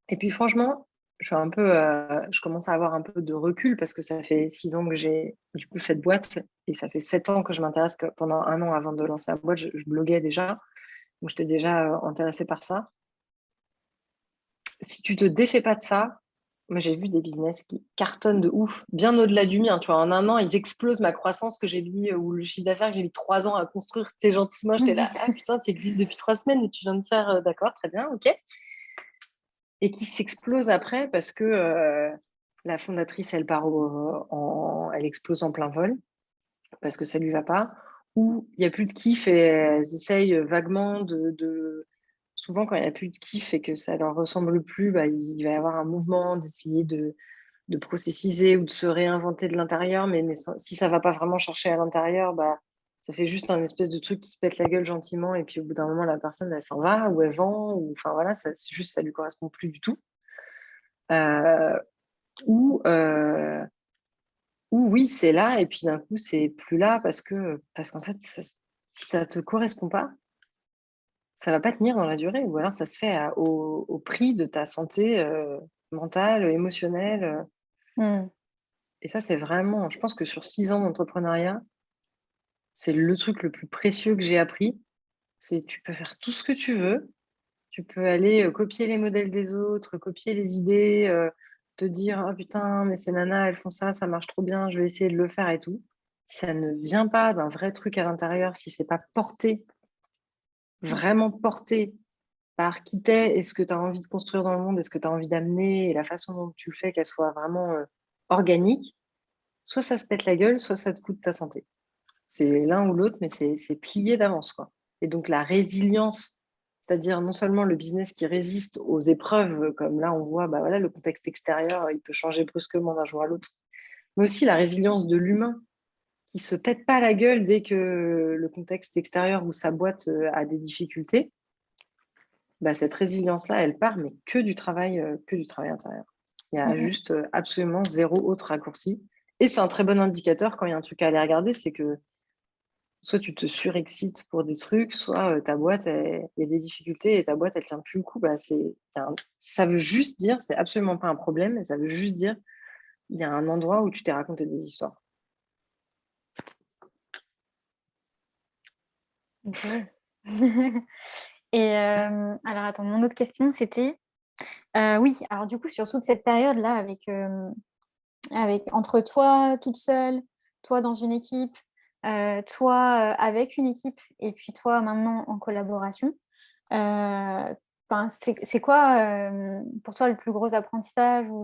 Et puis franchement, je commence à avoir un peu de recul parce que ça fait 6 ans que j'ai du coup cette boîte et ça fait 7 ans que je m'intéresse que pendant un an avant de lancer la boîte, je bloguais déjà. Donc j'étais déjà intéressée par ça. Si tu te défais pas de ça, moi j'ai vu des business qui cartonnent de ouf, bien au-delà du mien. Tu vois, en un an, ils explosent ma croissance que j'ai mis, ou le chiffre d'affaires que j'ai mis 3 ans à construire. Tu sais, gentiment, j'étais là, ah putain, ça existe depuis 3 semaines et tu viens de faire, d'accord, très bien, ok. Et qui s'explose après parce que la fondatrice, elle explose en plein vol parce que ça lui va pas, ou il n'y a plus de kiff et elles essayent vaguement Souvent, quand il n'y a plus de kiff et que ça leur ressemble plus, il va y avoir un mouvement d'essayer de processiser ou de se réinventer de l'intérieur, mais si ça va pas vraiment chercher à l'intérieur, ça fait juste un espèce de truc qui se pète la gueule gentiment et puis au bout d'un moment, la personne, elle s'en va ou elle vend, ou enfin voilà, ça lui correspond plus du tout. Euh, ou, euh, ou oui, c'est là et puis d'un coup, c'est plus là parce qu'en fait, si ça te correspond pas, ça va pas tenir dans la durée ou alors ça se fait au prix de ta santé mentale, émotionnelle. Mmh. Et ça, c'est vraiment, je pense que sur 6 ans d'entrepreneuriat, c'est le truc le plus précieux que j'ai appris. C'est tu peux faire tout ce que tu veux. Tu peux aller copier les modèles des autres, copier les idées, te dire oh putain, mais ces nanas, elles font ça, ça marche trop bien, je vais essayer de le faire et tout. Si ça ne vient pas d'un vrai truc à l'intérieur, si c'est pas porté, vraiment porté par qui t'es et ce que tu as envie de construire dans le monde et ce que tu as envie d'amener et la façon dont tu le fais, qu'elle soit vraiment organique, soit ça se pète la gueule, soit ça te coûte ta santé. C'est l'un ou l'autre, mais c'est plié d'avance, quoi. Et donc la résilience, c'est-à-dire non seulement le business qui résiste aux épreuves, comme là on voit, voilà, le contexte extérieur, il peut changer brusquement d'un jour à l'autre, mais aussi la résilience de l'humain qui se pète pas la gueule dès que le contexte extérieur ou sa boîte a des difficultés. bah, cette résilience-là, elle part, mais que du travail intérieur. Il y a Mm, juste absolument zéro autre raccourci. Et c'est un très bon indicateur quand il y a un truc à aller regarder, c'est que soit tu te surexcites pour des trucs, soit ta boîte, il y a des difficultés et ta boîte, elle tient plus le coup. Bah, ça veut juste dire, c'est absolument pas un problème, mais ça veut juste dire, il y a un endroit où tu t'es raconté des histoires. ok. Et alors attends, mon autre question c'était, oui, alors du coup sur toute cette période-là avec entre toi toute seule, toi dans une équipe, toi avec une équipe et puis toi maintenant en collaboration, c'est quoi pour toi le plus gros apprentissage ou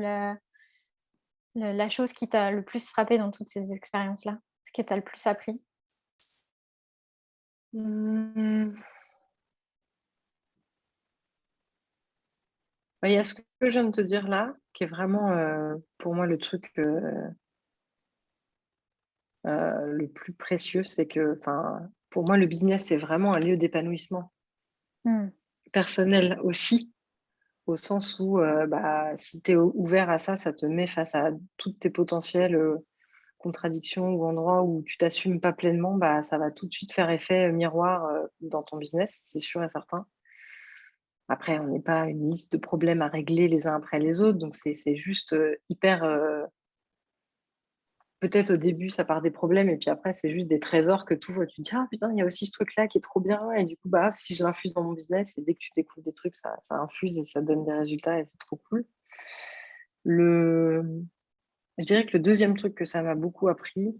la chose qui t'a le plus frappé dans toutes ces expériences-là? Ce que tu as le plus appris? Mmh. Bah, il y a ce que je viens de te dire là, qui est vraiment, pour moi le truc, le plus précieux, c'est que enfin, pour moi le business, c'est vraiment un lieu d'épanouissement Mmh. personnel aussi, au sens où, bah, si tu es ouvert à ça, ça te met face à toutes tes potentielles, contradictions ou endroits où tu t'assumes pas pleinement, bah, ça va tout de suite faire effet, miroir, dans ton business, c'est sûr et certain. Après, on n'est pas une liste de problèmes à régler les uns après les autres, donc c'est juste, hyper, peut-être au début ça part des problèmes et puis après c'est juste des trésors que tu ouvres et tu te dis: «Ah putain, il y a aussi ce truc-là qui est trop bien» et du coup, bah, si je l'infuse dans mon business et dès que tu découvres des trucs, ça infuse et ça donne des résultats et c'est trop cool. Le Je dirais que le deuxième truc que ça m'a beaucoup appris,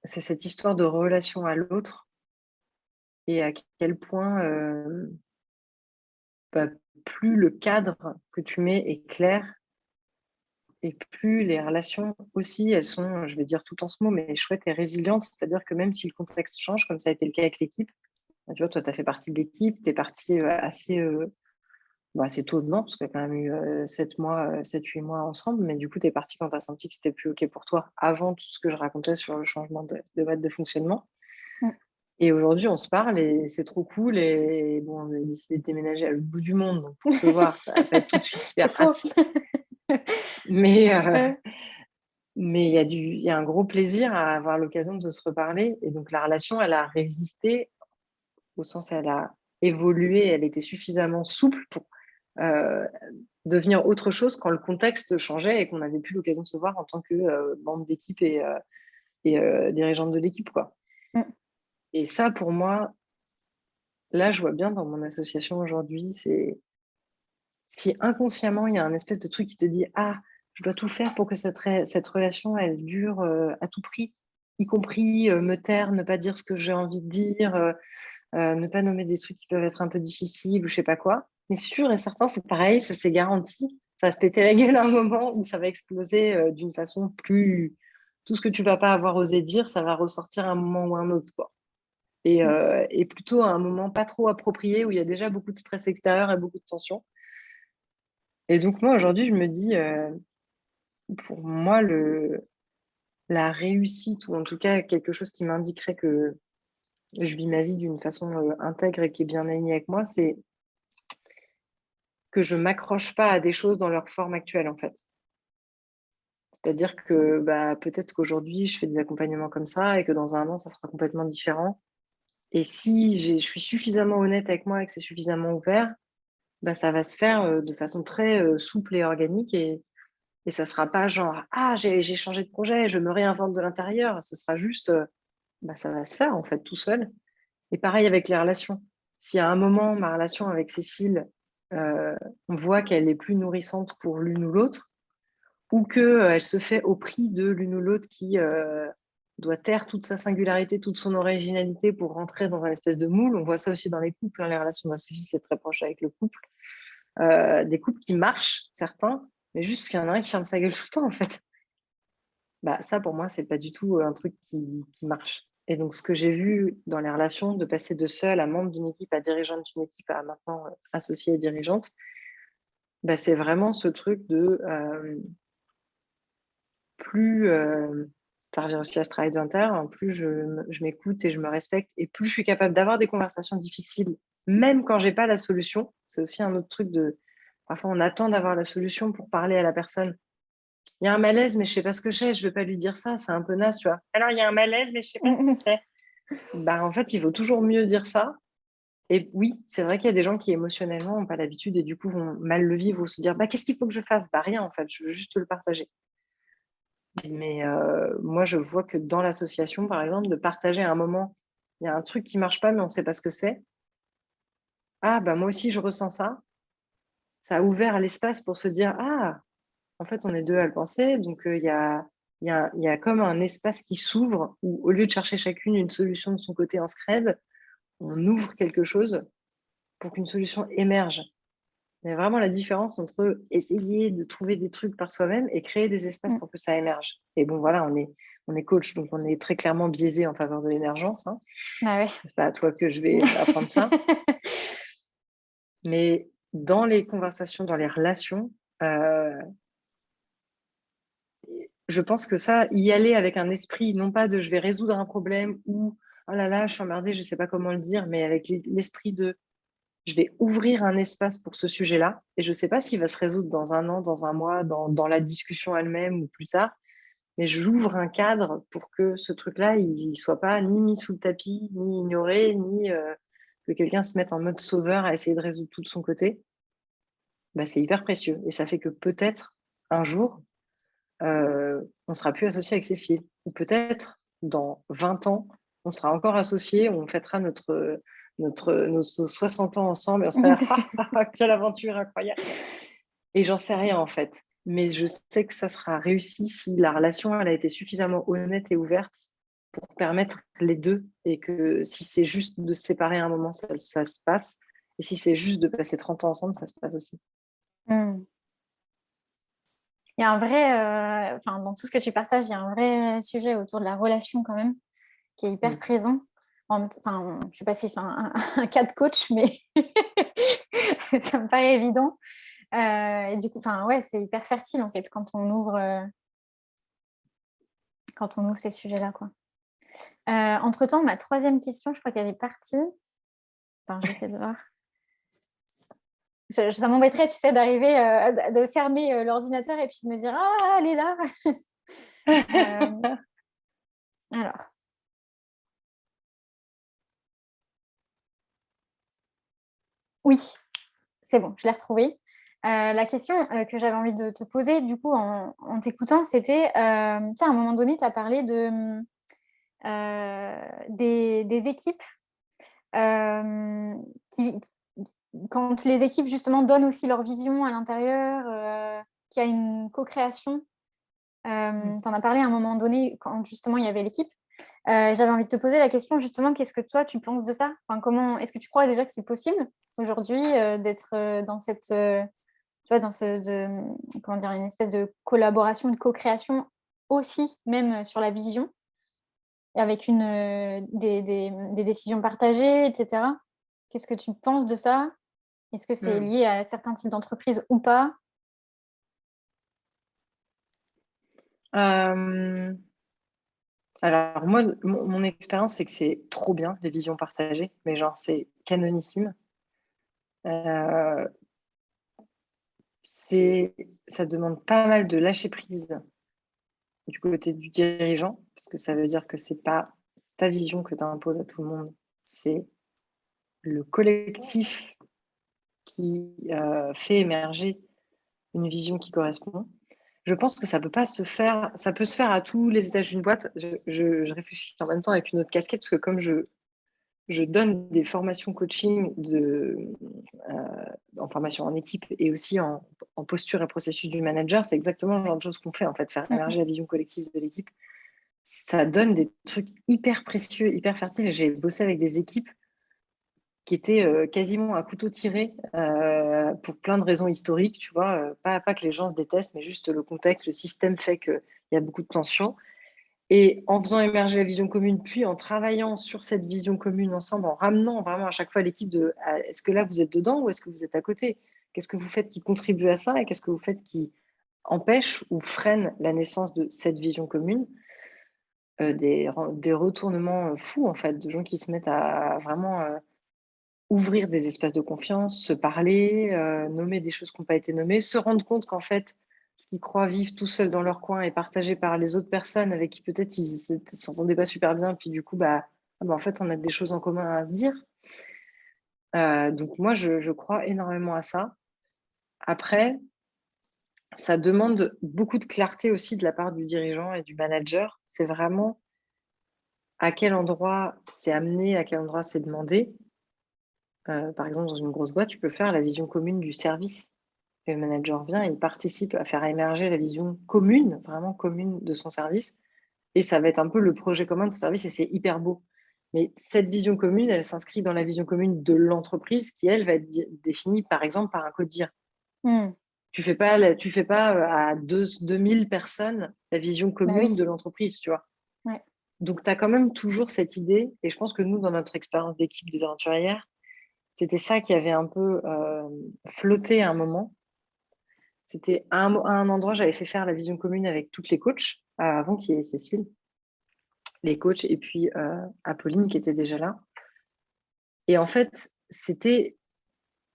c'est cette histoire de relation à l'autre et à quel point, bah, plus le cadre que tu mets est clair et plus les relations aussi, elles sont, je vais dire tout en ce mot, mais chouettes et résilientes. C'est-à-dire que même si le contexte change, comme ça a été le cas avec l'équipe, bah, tu vois, toi, tu as fait partie de l'équipe, tu es partie, assez tôt dedans, parce qu'il y a quand même eu, 7 mois, 7-8 mois ensemble, mais du coup, tu es partie quand tu as senti que c'était plus OK pour toi, avant tout ce que je racontais sur le changement de mode de fonctionnement. Mmh. Et aujourd'hui, on se parle et c'est trop cool et bon, on a décidé de déménager à l'autre bout du monde, donc pour se voir, ça va pas être tout de suite C'est hyper faux. pratique, mais Ouais. il y a un gros plaisir à avoir l'occasion de se reparler et donc la relation, elle a résisté, au sens elle a évolué, elle était suffisamment souple pour, heu, devenir autre chose quand le contexte changeait et qu'on n'avait plus l'occasion de se voir en tant que, membre d'équipe et dirigeante de l'équipe, quoi. Mmh. Et ça, pour moi, là, je vois bien dans mon association aujourd'hui, c'est si inconsciemment, il y a un espèce de truc qui te dit: «Ah, je dois tout faire pour que cette relation, elle dure, à tout prix, y compris, me taire, ne pas dire ce que j'ai envie de dire, ne pas nommer des trucs qui peuvent être un peu difficiles ou je sais pas quoi». Mais sûr et certain, c'est pareil, ça c'est garanti. Ça va se péter la gueule à un moment où ça va exploser, d'une façon plus tout ce que tu vas pas avoir osé dire, ça va ressortir à un moment ou un autre, quoi. Mmh. Et plutôt à un moment pas trop approprié où il y a déjà beaucoup de stress extérieur et beaucoup de tension. Et donc moi, aujourd'hui, je me dis, pour moi, la réussite ou en tout cas quelque chose qui m'indiquerait que je vis ma vie d'une façon, intègre et qui est bien alignée avec moi, c'est que je m'accroche pas à des choses dans leur forme actuelle, en fait. C'est-à-dire que, bah, peut-être qu'aujourd'hui, je fais des accompagnements comme ça et que dans un an, ça sera complètement différent. Et si je suis suffisamment honnête avec moi et que c'est suffisamment ouvert, bah, ça va se faire, de façon très, souple et organique et ça sera pas genre: «Ah, j'ai changé de projet, je me réinvente de l'intérieur». Ce sera juste, bah, ça va se faire, en fait, tout seul. Et pareil avec les relations. Si à un moment, ma relation avec Cécile, heu, on voit qu'elle est plus nourrissante pour l'une ou l'autre ou que, elle se fait au prix de l'une ou l'autre qui, doit taire toute sa singularité, toute son originalité pour rentrer dans un espèce de moule. On voit ça aussi dans les couples, hein, les relations narcissiques, c'est très proche avec le couple. Des couples qui marchent, certains, mais juste parce qu'il y en a un qui ferme sa gueule tout le temps, en fait. Bah, ça pour moi, c'est pas du tout, un truc qui marche. Et donc ce que j'ai vu dans les relations, de passer de seule à membre d'une équipe, à dirigeante d'une équipe, à maintenant, associée et dirigeante, bah, c'est vraiment ce truc de, plus, ça revient aussi à ce travail d'intérieur, hein, plus je m'écoute et je me respecte et plus je suis capable d'avoir des conversations difficiles même quand j'ai pas la solution. C'est aussi un autre truc de, parfois on attend d'avoir la solution pour parler à la personne. Il y a un malaise, mais je sais pas ce que c'est, je vais pas lui dire ça, c'est un peu naze, tu vois. Alors, il y a un malaise, mais je sais pas ce que c'est. Bah, en fait, il vaut toujours mieux dire ça. Et oui, c'est vrai qu'il y a des gens qui émotionnellement n'ont pas l'habitude et du coup vont mal le vivre ou se dire, bah, qu'est-ce qu'il faut que je fasse? Bah, rien, en fait, je veux juste le partager. Mais moi, je vois que dans l'association, par exemple, de partager un moment, il y a un truc qui marche pas, mais on sait pas ce que c'est. Ah, bah, moi aussi, je ressens ça. Ça a ouvert l'espace pour se dire, ah, en fait, on est 2 à le penser, donc il y a comme un espace qui s'ouvre où, au lieu de chercher chacune une solution de son côté en scred, on ouvre quelque chose pour qu'une solution émerge. Il y a vraiment la différence entre essayer de trouver des trucs par soi-même et créer des espaces pour que ça émerge. Et bon, voilà, on est coach, donc on est très clairement biaisé en faveur de l'émergence, hein. Bah ouais. C'est pas à toi que je vais apprendre ça. Mais dans les conversations, dans les relations, je pense que ça, y aller avec un esprit, non pas de je vais résoudre un problème ou oh là là, je suis emmerdée, je sais pas comment le dire, mais avec l'esprit de je vais ouvrir un espace pour ce sujet-là et je sais pas s'il va se résoudre dans un an, dans un mois, dans la discussion elle-même ou plus tard, mais j'ouvre un cadre pour que ce truc-là, il soit pas ni mis sous le tapis, ni ignoré, ni que quelqu'un se mette en mode sauveur à essayer de résoudre tout de son côté. Bah, c'est hyper précieux et ça fait que peut-être un jour, on sera plus associé avec Cécile. Ou peut-être dans 20 ans, on sera encore associés, on fêtera nos 60 ans ensemble et on sera là, ah, ah, ah, quelle aventure incroyable. Et j'en sais rien en fait. Mais je sais que ça sera réussi si la relation elle a été suffisamment honnête et ouverte pour permettre les deux. Et que si c'est juste de se séparer à un moment, ça se passe. Et si c'est juste de passer 30 ans ensemble, ça se passe aussi. Mm. Il y a un vrai, enfin, dans tout ce que tu partages, il y a un vrai sujet autour de la relation quand même, qui est hyper Mm. présent. Enfin, je sais pas si c'est un cas de coach, mais ça me paraît évident. Et du coup, enfin, ouais, c'est hyper fertile en fait quand on ouvre ces sujets-là, quoi. Entre-temps, ma troisième question, je crois qu'elle est partie. Attends, j'essaie de voir. Ça m'embêterait, tu sais, d'arriver, de fermer l'ordinateur et puis de me dire ah, elle est là. Alors, oui, c'est bon, je l'ai retrouvée. La question que j'avais envie de te poser, du coup, en t'écoutant, c'était, tu sais, à un moment donné, tu as parlé des équipes qui, quand les équipes, justement, donnent aussi leur vision à l'intérieur, qu'il y a une co-création. Tu en as parlé à un moment donné quand, justement, il y avait l'équipe. J'avais envie de te poser la question, justement, qu'est-ce que toi, tu penses de ça? Enfin, est-ce que tu crois déjà que c'est possible aujourd'hui d'être dans cette tu vois, comment dire, une espèce de collaboration, de co-création aussi, même sur la vision, et avec des décisions partagées, et cetera. Qu'est-ce que tu penses de ça? Est-ce que c'est Mm. lié à certains types d'entreprises ou pas? Euh, Alors moi, mon expérience, c'est que c'est trop bien, les visions partagées, mais genre, c'est canonissime. Euh, Ça demande pas mal de lâcher prise du côté du dirigeant, parce que ça veut dire que c'est pas ta vision que tu imposes à tout le monde, c'est le collectif qui fait émerger une vision qui correspond. Je pense que ça peut pas se faire, ça peut se faire à tous les étages d'une boîte. Je réfléchis en même temps avec une autre casquette, parce que comme je donne des formations coaching en formation en équipe et aussi en posture et processus du manager. C'est exactement le genre de choses qu'on fait, en fait, faire émerger la vision collective de l'équipe. Ça donne des trucs hyper précieux, hyper fertiles. J'ai bossé avec des équipes qui étaient quasiment à couteau tiré pour plein de raisons historiques, tu vois. Pas que les gens se détestent, mais juste le contexte, le système fait qu'il y a beaucoup de tensions. Et en faisant émerger la vision commune, puis en travaillant sur cette vision commune ensemble, en ramenant vraiment à chaque fois l'équipe de est-ce que là vous êtes dedans ou est-ce que vous êtes à côté? Qu'est-ce que vous faites qui contribue à ça et qu'est-ce que vous faites qui empêche ou freine la naissance de cette vision commune? Des retournements fous en fait, de gens qui se mettent à vraiment ouvrir des espaces de confiance, se parler, nommer des choses qui n'ont pas été nommées, se rendre compte qu'en fait, ce qu'ils croient vivre tout seuls dans leur coin est partagé par les autres personnes avec qui peut-être ils ne s'entendaient pas super bien, puis du coup, en fait, on a des choses en commun à se dire. Donc moi, je crois énormément à ça. Après, ça demande beaucoup de clarté aussi de la part du dirigeant et du manager. C'est vraiment à quel endroit c'est amené, à quel endroit c'est demandé. Par exemple, dans une grosse boîte, tu peux faire la vision commune du service. Et le manager vient, il participe à faire émerger la vision commune, vraiment commune de son service. Et ça va être un peu le projet commun de ce service et c'est hyper beau. Mais cette vision commune, elle s'inscrit dans la vision commune de l'entreprise qui, elle, va être définie, par exemple, par un CODIR. Mm. Tu fais pas à 2000 personnes la vision Bah commune oui. de l'entreprise, tu vois. Ouais. Donc, tu as quand même toujours cette idée, et je pense que nous, dans notre expérience d'équipe des aventurières, c'était ça qui avait un peu flotté à un moment. C'était à un endroit, j'avais fait faire la vision commune avec toutes les coachs, avant qu'il y ait Cécile, les coachs, et puis Apolline qui était déjà là. Et en fait, c'était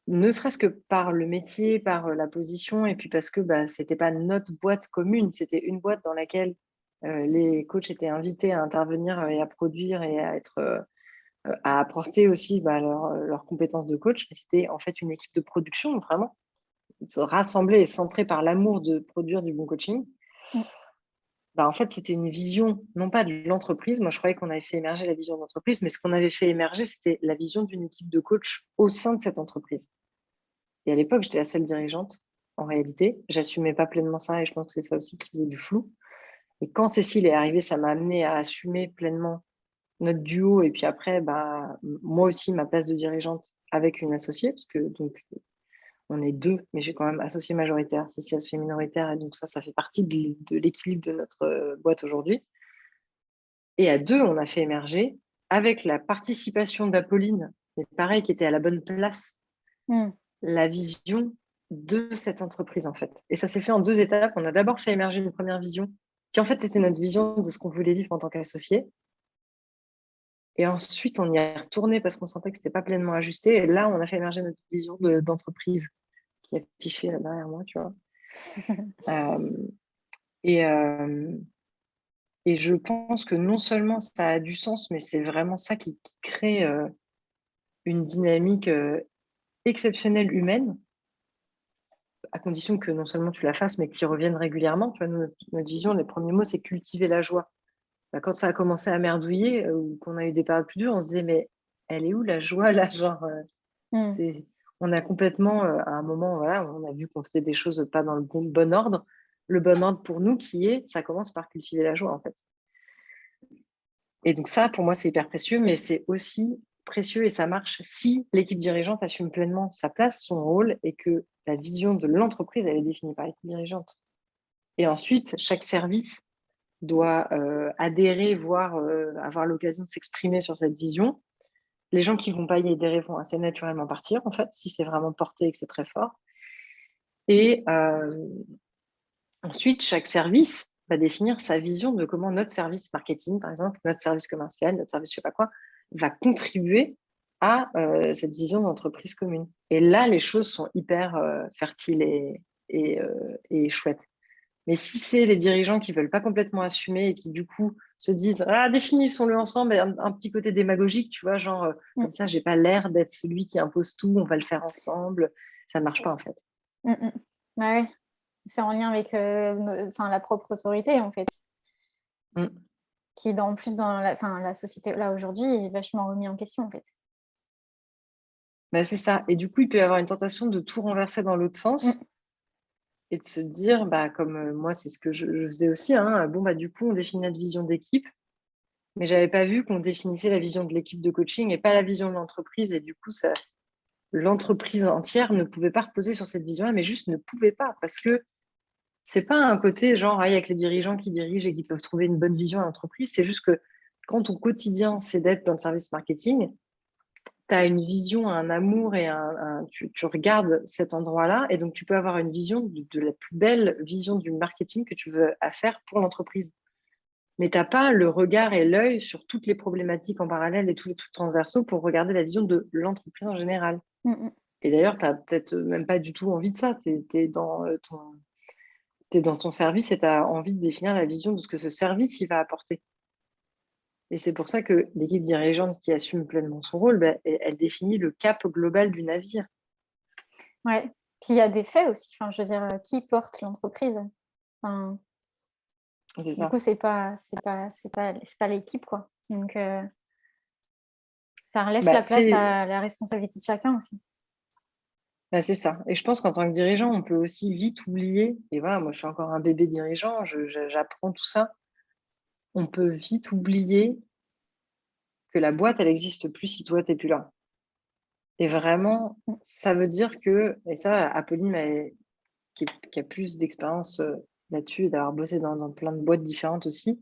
ne serait-ce que par le métier, par la position, et puis parce que c'était pas notre boîte commune, c'était une boîte dans laquelle les coachs étaient invités à intervenir et à produire et à apporter aussi leurs compétences de coach, mais c'était en fait une équipe de production, vraiment, rassemblée et centrée par l'amour de produire du bon coaching. Mm. En fait, c'était une vision, non pas de l'entreprise. Moi, je croyais qu'on avait fait émerger la vision d'entreprise, mais ce qu'on avait fait émerger, c'était la vision d'une équipe de coachs au sein de cette entreprise. Et à l'époque, j'étais la seule dirigeante, en réalité. J'assumais pas pleinement ça et je pense que c'est ça aussi qui faisait du flou. Et quand Cécile est arrivée, ça m'a amené à assumer pleinement notre duo et puis après, moi aussi, ma place de dirigeante avec une associée, parce que donc on est deux, mais j'ai quand même associé majoritaire, Cécile associée minoritaire, et donc ça fait partie de l'équilibre de notre boîte aujourd'hui. Et à deux, on a fait émerger, avec la participation d'Apolline, mais pareil, qui était à la bonne place, Mm. la vision de cette entreprise, en fait. Et ça s'est fait en 2 étapes. On a d'abord fait émerger une première vision, qui en fait était notre vision de ce qu'on voulait vivre en tant qu'associé. Et ensuite, on y est retourné parce qu'on sentait que ce n'était pas pleinement ajusté. Et là, on a fait émerger notre vision d'entreprise, qui est affichée là derrière moi, tu vois. Et, et je pense que non seulement ça a du sens, mais c'est vraiment ça qui crée une dynamique exceptionnelle humaine, à condition que non seulement tu la fasses, mais qu'ils reviennent régulièrement. Tu vois, notre vision, les premiers mots, c'est cultiver la joie. Quand ça a commencé à merdouiller, ou qu'on a eu des périodes plus dures, on se disait, mais elle est où la joie là, genre, Mm. on a complètement, à un moment, voilà, on a vu qu'on faisait des choses pas dans le bon ordre. Le bon ordre pour nous, ça commence par cultiver la joie, en fait. Et donc ça, pour moi, c'est hyper précieux, mais c'est aussi précieux et ça marche si l'équipe dirigeante assume pleinement sa place, son rôle, et que la vision de l'entreprise, elle est définie par l'équipe dirigeante. Et ensuite, chaque service doit adhérer, voire avoir l'occasion de s'exprimer sur cette vision. Les gens qui ne vont pas y adhérer vont assez naturellement partir, en fait, si c'est vraiment porté et que c'est très fort. Et ensuite, chaque service va définir sa vision de comment notre service marketing, par exemple, notre service commercial, notre service je ne sais pas quoi, va contribuer à cette vision d'entreprise commune. Et là, les choses sont hyper fertiles et chouettes. Mais si c'est les dirigeants qui ne veulent pas complètement assumer et qui, du coup, se disent « Ah, définissons-le ensemble », et un petit côté démagogique, tu vois, genre, comme ça, je n'ai pas l'air d'être celui qui impose tout, on va le faire ensemble. Ça ne marche pas, en fait. Ouais. C'est en lien avec la propre autorité, en fait, Mm. qui, en plus, dans la société, là, aujourd'hui, est vachement remis en question, en fait. C'est ça. Et du coup, il peut y avoir une tentation de tout renverser dans l'autre sens et de se dire, comme moi, c'est ce que je faisais aussi, hein, du coup, on définit notre vision d'équipe, mais j'avais pas vu qu'on définissait la vision de l'équipe de coaching et pas la vision de l'entreprise. Et du coup, l'entreprise entière ne pouvait pas reposer sur cette vision-là, mais juste ne pouvait pas, parce que c'est pas un côté genre, il y a que les dirigeants qui dirigent et qui peuvent trouver une bonne vision à l'entreprise. C'est juste que quand ton quotidien, c'est d'être dans le service marketing, tu as une vision, un amour et tu regardes cet endroit-là et donc tu peux avoir une vision de la plus belle vision du marketing que tu veux faire pour l'entreprise. mais tu n'as pas le regard et l'œil sur toutes les problématiques en parallèle et tous les trucs transversaux pour regarder la vision de l'entreprise en général. Et d'ailleurs, tu n'as peut-être même pas du tout envie de ça. Tu es dans ton service et tu as envie de définir la vision de ce que ce service il va apporter. Et c'est pour ça que l'équipe dirigeante qui assume pleinement son rôle, elle définit le cap global du navire. Ouais. Puis il y a des faits aussi. Enfin, je veux dire, qui porte l'entreprise? Enfin, C'est du ça. coup, c'est pas l'équipe, quoi. Donc, ça laisse la place à la responsabilité de chacun aussi. C'est ça. Et je pense qu'en tant que dirigeant, on peut aussi vite oublier, et voilà, moi je suis encore un bébé dirigeant, j'apprends tout ça, on peut vite oublier que la boîte, elle n'existe plus si toi, tu n'es plus là. Et vraiment, ça veut dire que, et ça, Apolline, qui a plus d'expérience là-dessus, et d'avoir bossé dans plein de boîtes différentes aussi,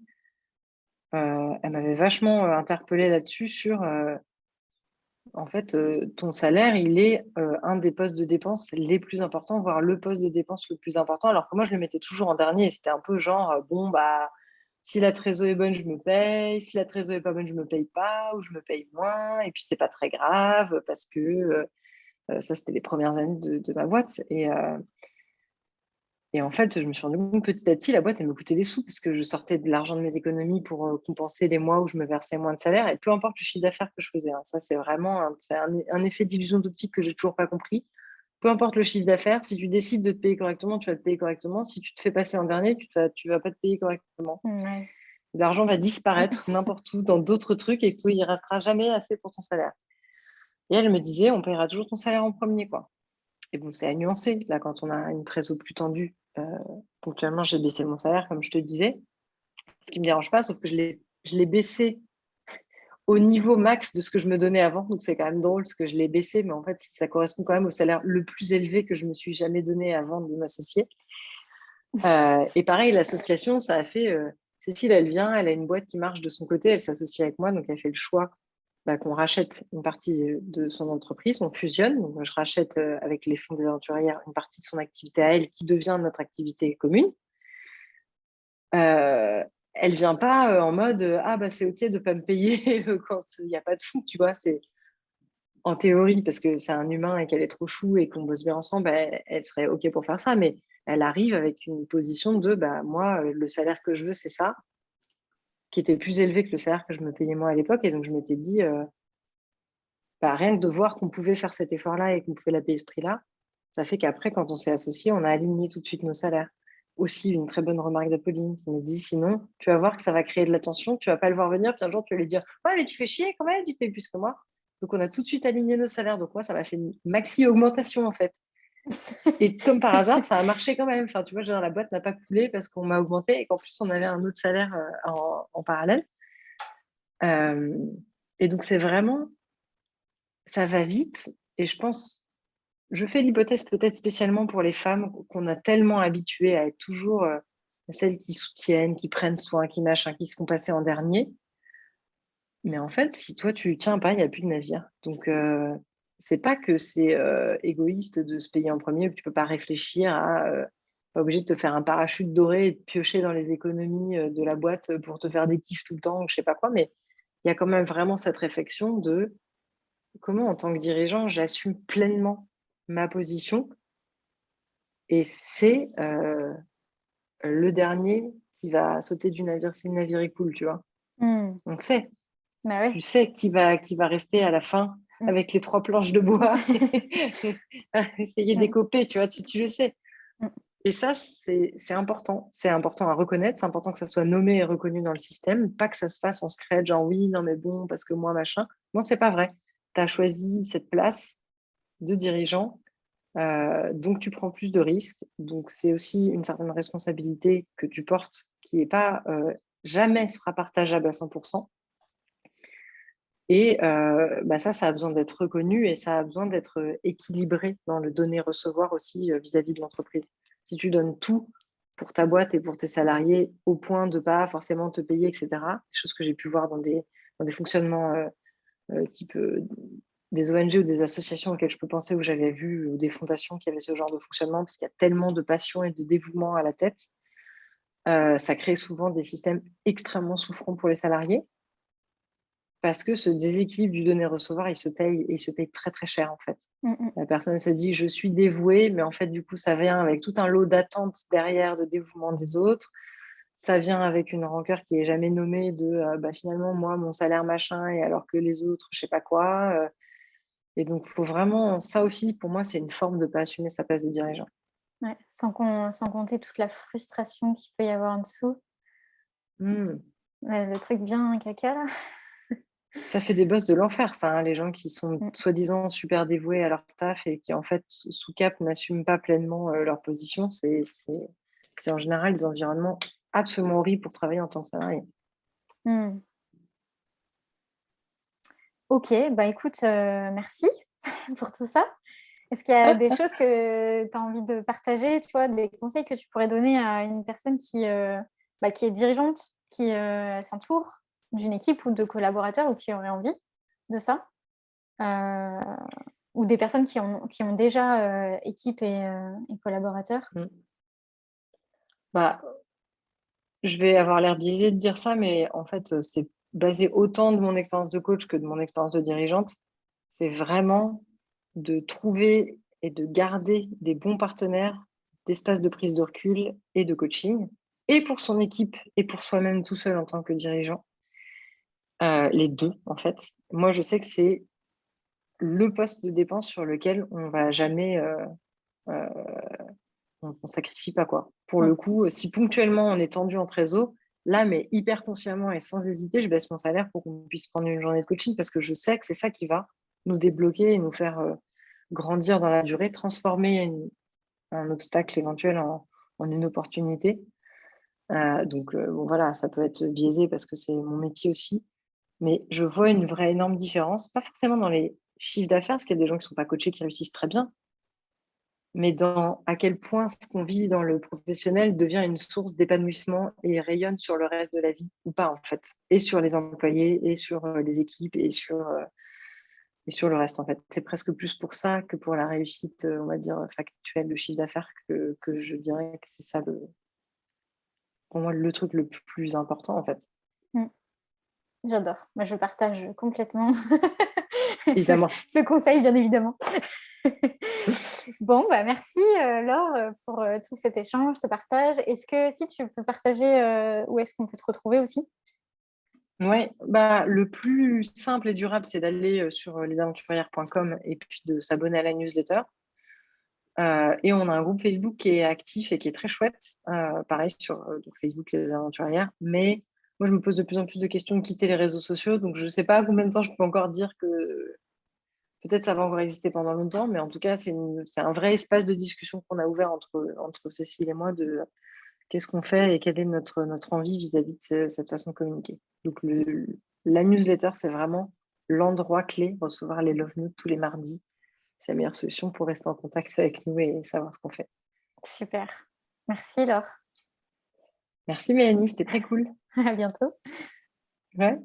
elle m'avait vachement interpellée là-dessus sur, en fait, ton salaire, il est un des postes de dépenses les plus importants, voire le poste de dépense le plus important, alors que moi, je le mettais toujours en dernier. C'était un peu genre, bon, bah, si la trésor est bonne, je me paye. Si la trésor est pas bonne, je me paye pas ou je me paye moins. Et puis, c'est pas très grave parce que ça, c'était les premières années de ma boîte. Et en fait, je me suis rendu compte petit à petit, la boîte, elle me coûtait des sous parce que je sortais de l'argent de mes économies pour compenser les mois où je me versais moins de salaire. Et peu importe le chiffre d'affaires que je faisais, hein, ça, c'est vraiment un effet d'illusion d'optique que j'ai toujours pas compris. Peu importe le chiffre d'affaires, si tu décides de te payer correctement, tu vas te payer correctement. Si tu te fais passer en dernier, tu vas pas te payer correctement. Ouais. L'argent va disparaître n'importe où dans d'autres trucs et toi, il restera jamais assez pour ton salaire. Et elle me disait, on paiera toujours ton salaire en premier, quoi. Et bon, c'est à nuancer. Là, quand on a une trésor plus tendue, ponctuellement, j'ai baissé mon salaire, comme je te disais. Ce qui ne me dérange pas, sauf que je l'ai baissé au niveau max de ce que je me donnais avant. Donc, c'est quand même drôle parce que je l'ai baissé, mais en fait, ça correspond quand même au salaire le plus élevé que je me suis jamais donné avant de m'associer. Et pareil, l'association, ça a fait... Cécile, elle vient, elle a une boîte qui marche de son côté, elle s'associe avec moi, donc elle fait le choix qu'on rachète une partie de son entreprise, on fusionne. Donc, moi, je rachète avec les fonds des aventurières une partie de son activité à elle qui devient notre activité commune. Elle vient pas en mode ah bah c'est ok de pas me payer quand il n'y a pas de fonds, tu vois. C'est en théorie parce que c'est un humain et qu'elle est trop chou et qu'on bosse bien ensemble, elle serait ok pour faire ça, mais elle arrive avec une position de bah moi le salaire que je veux c'est ça, qui était plus élevé que le salaire que je me payais moi à l'époque, et donc je m'étais dit bah, rien que de voir qu'on pouvait faire cet effort-là et qu'on pouvait la payer ce prix-là, ça fait qu'après, quand on s'est associés, on a aligné tout de suite nos salaires. Aussi, une très bonne remarque d'Apolline qui me dit, sinon, tu vas voir que ça va créer de la tension, tu vas pas le voir venir, puis un jour, tu vas lui dire, ouais, mais tu fais chier quand même, tu te payes plus que moi. Donc, on a tout de suite aligné nos salaires. Donc, moi, ça m'a fait une maxi augmentation, en fait. Et comme par hasard, ça a marché quand même. Enfin, tu vois, genre, la boîte n'a pas coulé parce qu'on m'a augmenté et qu'en plus, on avait un autre salaire en parallèle. Et donc, c'est vraiment, ça va vite. Et je pense, je fais l'hypothèse peut-être spécialement pour les femmes qu'on a tellement habituées à être toujours celles qui soutiennent, qui prennent soin, qui machin, qui se font passer en dernier. Mais en fait, si toi tu tiens pas, il n'y a plus de navire. Donc c'est pas que c'est égoïste de se payer en premier ou que tu peux pas réfléchir à pas obligé de te faire un parachute doré et de piocher dans les économies de la boîte pour te faire des kiffs tout le temps ou je sais pas quoi. Mais il y a quand même vraiment cette réflexion de comment en tant que dirigeant j'assume pleinement ma position. Et c'est le dernier qui va sauter du navire si le navire est cool, tu vois. On le sait. Bah ouais. Tu sais qui va rester à la fin avec les 3 planches de bois à essayer d'écoper, tu vois, tu le sais. Et ça, c'est important. C'est important à reconnaître, c'est important que ça soit nommé et reconnu dans le système, pas que ça se fasse en secret, genre oui, non mais bon, parce que moi, machin. Non, c'est pas vrai. Tu as choisi cette place de dirigeant. Donc, tu prends plus de risques. Donc, c'est aussi une certaine responsabilité que tu portes qui n'est pas jamais sera partageable à 100%. Et ça a besoin d'être reconnu et ça a besoin d'être équilibré dans le donner-recevoir aussi vis-à-vis de l'entreprise. Si tu donnes tout pour ta boîte et pour tes salariés au point de ne pas forcément te payer, etc., chose que j'ai pu voir dans des fonctionnements type des ONG ou des associations auxquelles je peux penser, où j'avais vu, ou des fondations qui avaient ce genre de fonctionnement, parce qu'il y a tellement de passion et de dévouement à la tête. Ça crée souvent des systèmes extrêmement souffrants pour les salariés parce que ce déséquilibre du donner-recevoir, il se paye très, très cher, en fait. Mm, mm. La personne se dit: «Je suis dévouée», mais en fait, du coup, ça vient avec tout un lot d'attentes derrière, de dévouement des autres. Ça vient avec une rancœur qui est jamais nommée de, bah, finalement, moi, mon salaire machin et alors que les autres, je sais pas quoi, et donc faut vraiment ça aussi, pour moi, c'est une forme de pas assumer sa place de dirigeant. Ouais, sans compter toute la frustration qu'il peut y avoir en dessous. Mmh. Le truc bien caca là. Ça fait des boss de l'enfer ça, hein, les gens qui sont Mmh. soi-disant super dévoués à leur taf et qui en fait, sous cap, n'assument pas pleinement, leur position. C'est en général des environnements absolument horribles pour travailler en tant que salarié. Mmh. OK, bah, écoute, merci pour tout ça. Est-ce qu'il y a des choses que tu as envie de partager, tu vois, des conseils que tu pourrais donner à une personne bah, qui est dirigeante, qui, s'entoure d'une équipe ou de collaborateurs ou qui aurait envie de ça? Heu, ou des personnes qui ont déjà, équipe et collaborateurs? Mmh. Bah, je vais avoir l'air biaisé de dire ça, mais en fait, c'est basé autant de mon expérience de coach que de mon expérience de dirigeante. C'est vraiment de trouver et de garder des bons partenaires d'espace de prise de recul et de coaching, et pour son équipe et pour soi-même tout seul en tant que dirigeant, les 2 en fait. Moi, je sais que c'est le poste de dépense sur lequel on va jamais, heu, on sacrifie pas, quoi. Pour Mmh. le coup, si ponctuellement on est tendu en trésor, là, mais hyper consciemment et sans hésiter, je baisse mon salaire pour qu'on puisse prendre une journée de coaching parce que je sais que c'est ça qui va nous débloquer et nous faire, grandir dans la durée, transformer un obstacle éventuel en une opportunité. Bon voilà, ça peut être biaisé parce que c'est mon métier aussi, mais je vois une vraie énorme différence, pas forcément dans les chiffres d'affaires, parce qu'il y a des gens qui sont pas coachés qui réussissent très bien, mais dans à quel point ce qu'on vit dans le professionnel devient une source d'épanouissement et rayonne sur le reste de la vie ou pas, en fait, et sur les employés et sur, les équipes et sur le reste, en fait. C'est presque plus pour ça que pour la réussite, on va dire, factuelle de chiffre d'affaires que je dirais que c'est ça le pour moi, le truc le plus important, en fait. Mmh. J'adore. Bah, je partage complètement ce Évidemment. ce conseil, bien évidemment. Bon, bah, merci, Laure, pour, tout cet échange, ce partage. Est-ce que si tu peux partager, où est-ce qu'on peut te retrouver aussi? Ouais, bah, le plus simple et durable, c'est d'aller, sur, lesaventurières.com et puis de s'abonner à la newsletter. Et on a un groupe Facebook qui est actif et qui est très chouette, pareil sur, donc Facebook Les Aventurières. Mais moi, je me pose de plus en plus de questions de quitter les réseaux sociaux, donc je ne sais pas combien de temps je peux encore dire que peut-être ça va encore exister pendant longtemps, mais en tout cas, c'est un vrai espace de discussion qu'on a ouvert entre Cécile et moi de qu'est-ce qu'on fait et quelle est notre envie vis-à-vis de cette façon de communiquer. Donc la newsletter, c'est vraiment l'endroit clé, recevoir les love notes tous les mardis. C'est la meilleure solution pour rester en contact avec nous et savoir ce qu'on fait. Super. Merci Laure. Merci Mélanie, c'était très cool. À bientôt. Ouais.